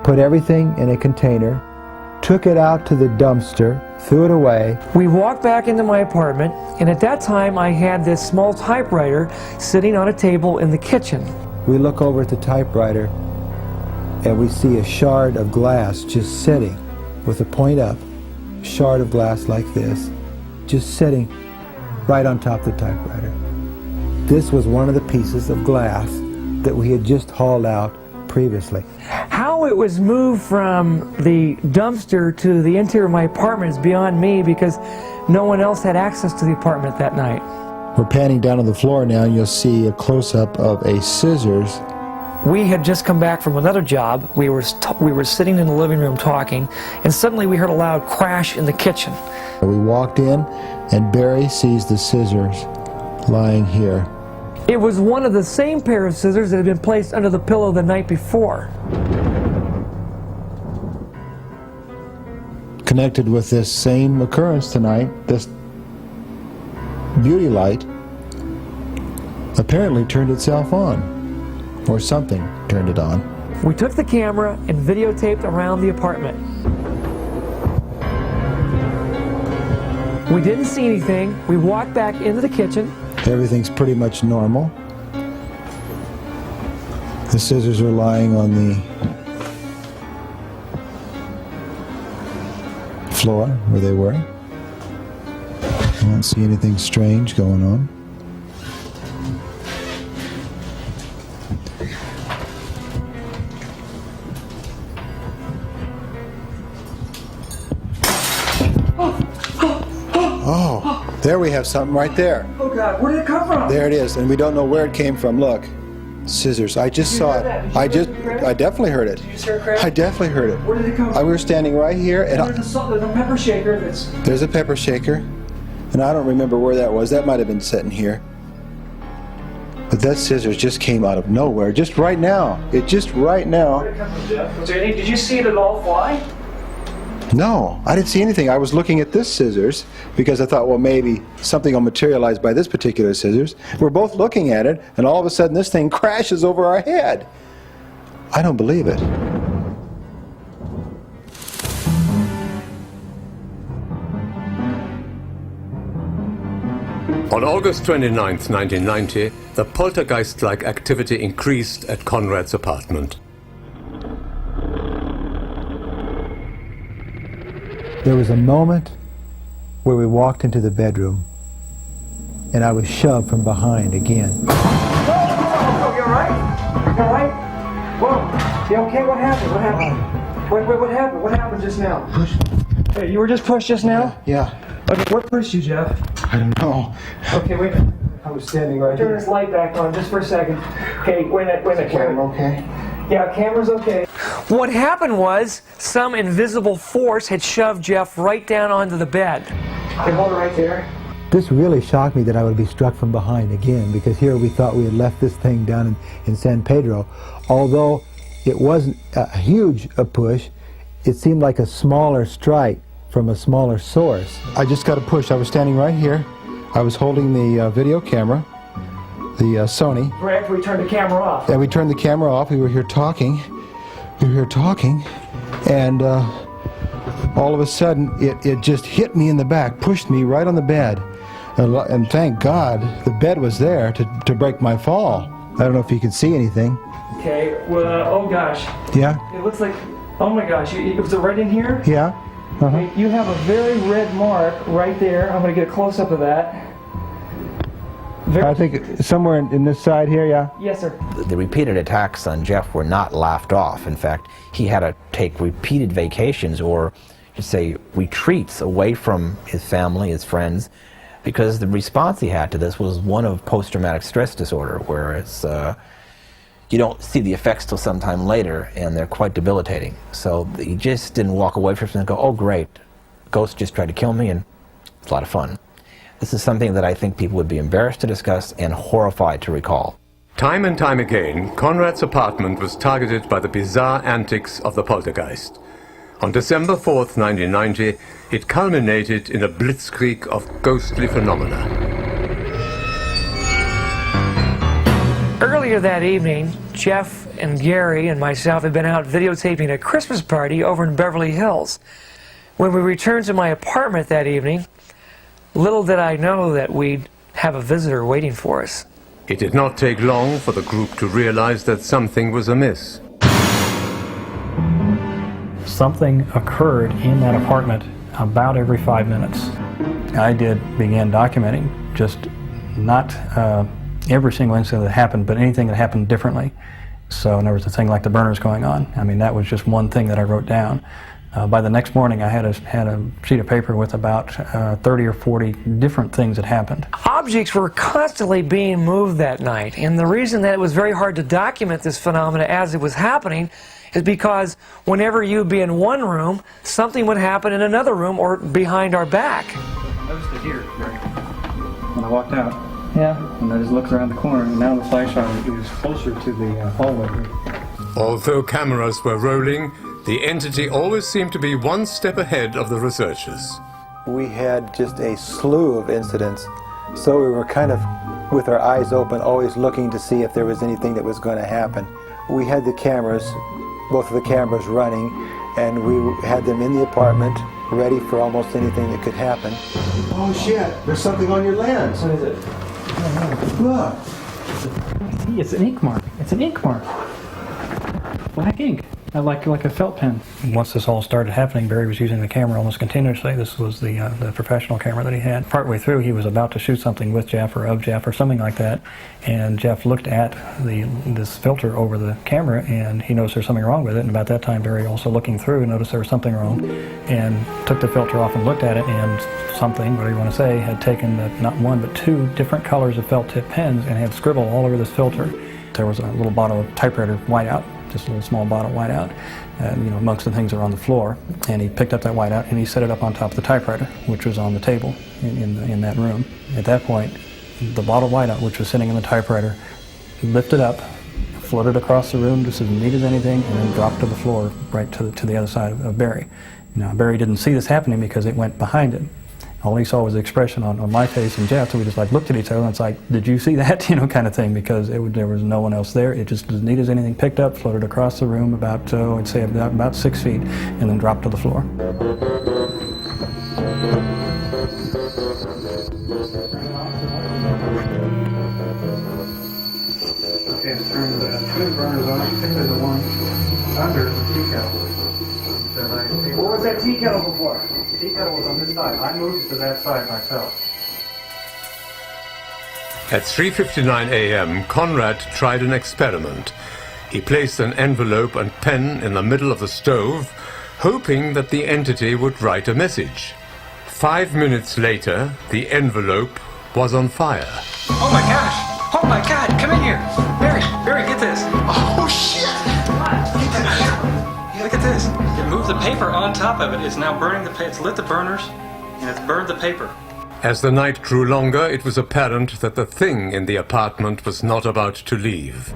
S7: put everything in a container, took it out to the dumpster, threw it away.
S3: We walked back into my apartment, and at that time I had this small typewriter sitting on a table in the kitchen.
S7: We look over at the typewriter and we see a shard of glass just sitting with a point up, shard of glass like this, just sitting right on top of the typewriter. This was one of the pieces of glass that we had just hauled out previously.
S3: How it was moved from the dumpster to the interior of my apartment is beyond me, because no one else had access to the apartment that night.
S7: We're panning down on the floor now, and you'll see a close-up of a scissors.
S3: We had just come back from another job. We were sitting in the living room talking, and suddenly we heard a loud crash in the kitchen.
S7: We walked in, and Barry sees the scissors lying here.
S3: It was one of the same pair of scissors that had been placed under the pillow the night before.
S7: Connected with this same occurrence tonight, this beauty light apparently turned itself on, or something turned it on.
S3: We took the camera and videotaped around the apartment. We didn't see anything. We walked back into the kitchen.
S7: Everything's pretty much normal. The scissors are lying on the floor where they were. I don't see anything strange going on. Oh, there we have something right there.
S3: Oh God, where did it come from?
S7: There it is, and we don't know where it came from. Look, scissors. I just saw it. I definitely heard it.
S3: Did you just hear a crash?
S7: I definitely heard it.
S3: Where did it come from?
S7: We were standing right here, and
S3: There's a pepper shaker that's...
S7: there's a pepper shaker, and I don't remember where that was. That might have been sitting here. But that scissors just came out of nowhere, just right now. It just right now.
S3: Where did it come from, Jeff? Was there any, did you see it at all fly?
S7: No, I didn't see anything. I was looking at this scissors because I thought, well, maybe something will materialize by this particular scissors. We're both looking at it, and all of a sudden this thing crashes over our head. I don't believe it.
S1: On August 29, 1990, the poltergeist-like activity increased at Conrad's apartment.
S7: There was a moment where we walked into the bedroom, and I was shoved from behind again.
S3: Oh, you alright? You alright? Whoa. You okay? What happened? What happened? Wait, what happened? What happened just now? Hey, you were just pushed just now?
S7: Yeah.
S3: Okay, what pushed you, Jeff?
S7: I don't know.
S3: Okay, wait a minute.
S7: I was standing right here.
S3: Turn this light back on just for a second. Okay, wait a minute.
S7: Camera okay?
S3: Yeah, camera's okay. What happened was some invisible force had shoved Jeff right down onto the bed. Okay, hold it right there.
S7: This really shocked me that I would be struck from behind again, because here we thought we had left this thing down in San Pedro. Although it wasn't a huge push, it seemed like a smaller strike from a smaller source. I just got a push. I was standing right here. I was holding the video camera, the Sony.
S3: Right after we turned the camera off.
S7: And we turned the camera off. We were here talking. And all of a sudden it just hit me in the back, pushed me right on the bed. And thank God the bed was there to break my fall. I don't know if you could see anything.
S3: Okay, well, oh gosh.
S7: Yeah?
S3: It looks like, oh my gosh, was it right in here?
S7: Yeah. Uh-huh.
S3: Okay, you have a very red mark right there. I'm going to get a close-up of that.
S7: I think somewhere in this side here, yeah?
S3: Yes, sir.
S2: The repeated attacks on Jeff were not laughed off. In fact, he had to take repeated vacations, or just say retreats, away from his family, his friends, because the response he had to this was one of post-traumatic stress disorder, where it's you don't see the effects till sometime later, and they're quite debilitating. So you just didn't walk away from it and go, oh great, ghost just tried to kill me, and it's a lot of fun. This is something that I think people would be embarrassed to discuss and horrified to recall.
S1: Time and time again, Conrad's apartment was targeted by the bizarre antics of the poltergeist. On December 4th, 1990, it culminated in a blitzkrieg of ghostly phenomena.
S3: Earlier that evening, Jeff and Gary and myself had been out videotaping a Christmas party over in Beverly Hills. When we returned to my apartment that evening, little did I know that we'd have a visitor waiting for us.
S1: It did not take long for the group to realize that something was amiss.
S17: Something occurred in that apartment about every 5 minutes. I began documenting just not every single incident that happened, but anything that happened differently. So there was a thing like the burners going on. I mean, that was just one thing that I wrote down. By the next morning, I had a sheet of paper with about 30 or 40 different things that happened.
S3: Objects were constantly being moved that night, and the reason that it was very hard to document this phenomena as it was happening is because whenever you'd be in one room, something would happen in another room or behind our back.
S17: I noticed it here, Gary, when I walked out. Yeah. And I just looked around the corner, and now the flashlight is closer to the hallway.
S1: Although cameras were rolling, the entity always seemed to be one step ahead of the researchers.
S7: We had just a slew of incidents, so we were kind of with our eyes open, always looking to see if there was anything that was going to happen. We had the cameras, both of the cameras running, and we had them in the apartment, ready for almost anything that could happen.
S12: Oh shit, there's something on your lens.
S17: What is it?
S12: Look.
S17: It's an ink mark. It's an ink mark. Black ink. Like a felt pen. Once this all started happening, Barry was using the camera almost continuously. This was the professional camera that he had. Partway through, he was about to shoot something with Jeff or of Jeff or something like that, and Jeff looked at this filter over the camera, and he noticed there's something wrong with it. And about that time, Barry, also looking through, noticed there was something wrong, and took the filter off and looked at it, and something, whatever you want to say, had taken not one but two different colors of felt tip pens and had scribbled all over this filter. There was a little bottle of typewriter whiteout, just a little small bottle of whiteout, amongst the things that were on the floor. And he picked up that whiteout and he set it up on top of the typewriter, which was on the table in that room. At that point, the bottle of whiteout, which was sitting in the typewriter, lifted up, floated across the room just as neat as anything, and then dropped to the floor right to the other side of Barry. Now, Barry didn't see this happening because it went behind him. All he saw was the expression on my face and Jeff, so we just looked at each other and it's like, did you see that? Kind of thing, because there was no one else there. It just as neat as anything picked up, floated across the room about, I'd say about 6 feet, and then dropped to the floor.
S12: Okay, turn the twin burners on, particularly the one under the tea kettle. What was that tea kettle before? The tea kettle was on this side. I moved to that side myself.
S1: At 3:59 a.m., Conrad tried an experiment. He placed an envelope and pen in the middle of the stove, hoping that the entity would write a message. 5 minutes later, the envelope was on fire.
S17: Oh my gosh! Oh my God! Come in here! Barry, get this! Oh shit! Look at this. It moved the paper on top of it. It's now burning the paper. It's lit the burners, and it's burned the paper.
S1: As the night grew longer, it was apparent that the thing in the apartment was not about to leave.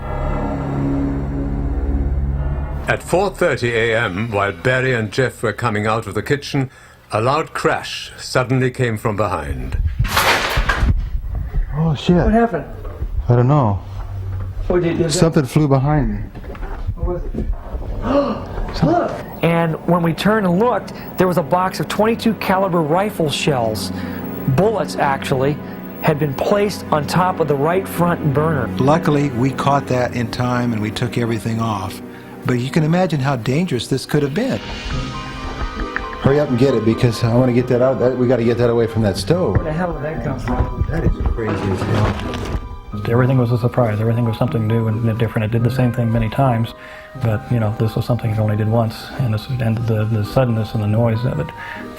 S1: At 4:30 a.m., while Barry and Jeff were coming out of the kitchen, a loud crash suddenly came from behind.
S12: Oh shit.
S3: What happened?
S12: I don't know.
S3: Oh,
S12: Something flew behind me.
S3: What was it? Look! And when we turned and looked, there was a box of .22 caliber rifle shells. Bullets, actually, had been placed on top of the right front burner.
S7: Luckily, we caught that in time and we took everything off. But you can imagine how dangerous this could have been. Hurry up and get it, because I want to get that out. We got to get that away from that stove.
S3: Where the hell did that come from?
S7: That is crazy as hell.
S17: Everything was a surprise. Everything was something new and different. It did the same thing many times, but this was something it only did once, and the suddenness and the noise of it,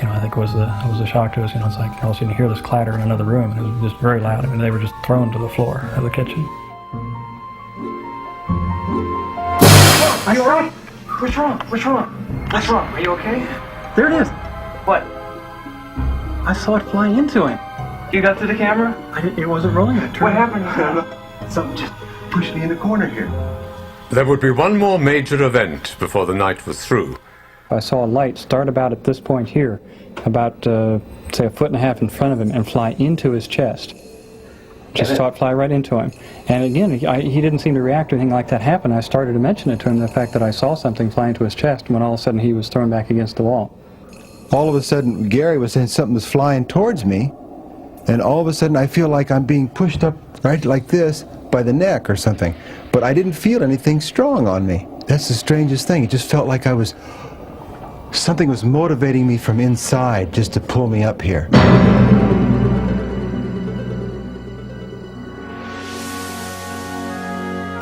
S17: I think was a shock to us. It's like all of a sudden you hear this clatter in another room, and it was just very loud. I mean, they were just thrown to the floor of the kitchen. Are you alright? What's wrong? What's wrong? What's wrong? Are you okay? There it is. What? I saw it fly into him. You got to the camera? It wasn't rolling. What happened?
S12: Something just pushed me in the corner here.
S1: There would be one more major event before the night was through.
S17: I saw a light start about at this point here, about, say, 1.5 feet in front of him and fly into his chest. Just saw it fly right into him. And again, he didn't seem to react to anything like that happened. I started to mention it to him, the fact that I saw something fly into his chest, when all of a sudden he was thrown back against the wall.
S7: All of a sudden, Gary was saying something was flying towards me, and all of a sudden I feel like I'm being pushed up right like this by the neck or something. But I didn't feel anything strong on me. That's the strangest thing. It just felt like something was motivating me from inside just to pull me up here.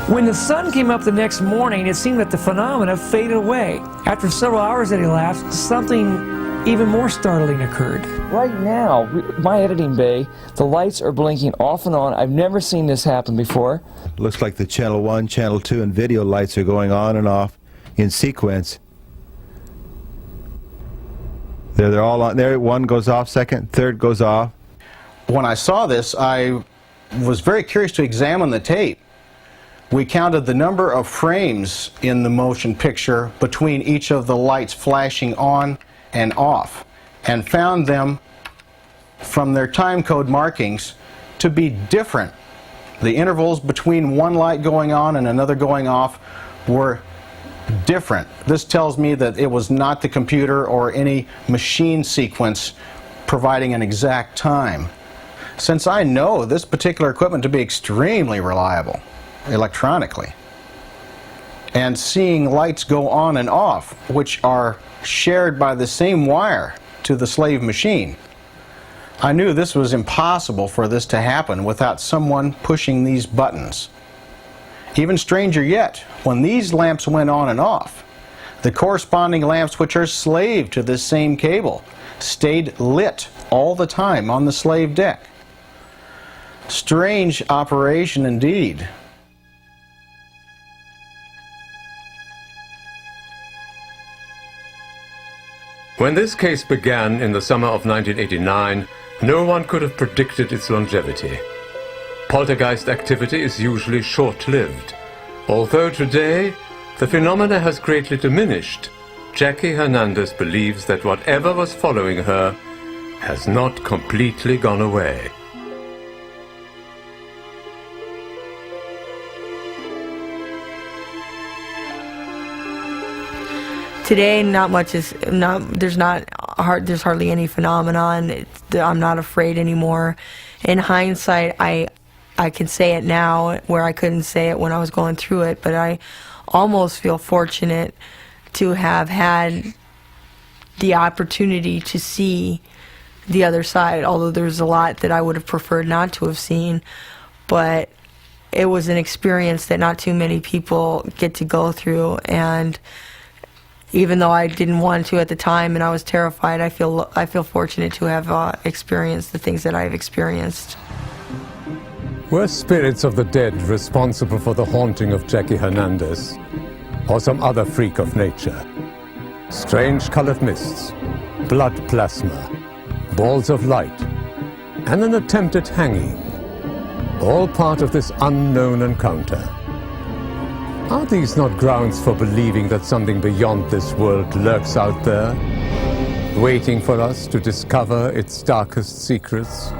S3: When the sun came up the next morning, it seemed that the phenomena faded away. After several hours that elapsed, something even more startling occurred.
S8: Right now, my editing bay, the lights are blinking off and on. I've never seen this happen before.
S7: Looks like the channel 1, channel 2, and video lights are going on and off in sequence. They're all on there. One goes off, second, third goes off.
S15: When I saw this, I was very curious to examine the tape. We counted the number of frames in the motion picture between each of the lights flashing on and off, and found them, from their time code markings, to be different. The intervals between one light going on and another going off were different. This tells me that it was not the computer or any machine sequence providing an exact time. Since I know this particular equipment to be extremely reliable electronically, and seeing lights go on and off, which are shared by the same wire to the slave machine, I knew this was impossible for this to happen without someone pushing these buttons. Even stranger yet, when these lamps went on and off, the corresponding lamps, which are slave to this same cable, stayed lit all the time on the slave deck. Strange operation indeed.
S1: When this case began in the summer of 1989, no one could have predicted its longevity. Poltergeist activity is usually short-lived. Although today, the phenomena has greatly diminished, Jackie Hernandez believes that whatever was following her has not completely gone away.
S4: Today, there's hardly any phenomenon. I'm not afraid anymore. In hindsight, I can say it now where I couldn't say it when I was going through it, but I almost feel fortunate to have had the opportunity to see the other side, although there's a lot that I would have preferred not to have seen. But it was an experience that not too many people get to go through, and even though I didn't want to at the time and I was terrified, I feel fortunate to have experienced the things that I've experienced.
S1: Were spirits of the dead responsible for the haunting of Jackie Hernandez, or some other freak of nature? Strange colored mists, blood plasma, balls of light, and an attempted hanging, all part of this unknown encounter. Are these not grounds for believing that something beyond this world lurks out there, waiting for us to discover its darkest secrets?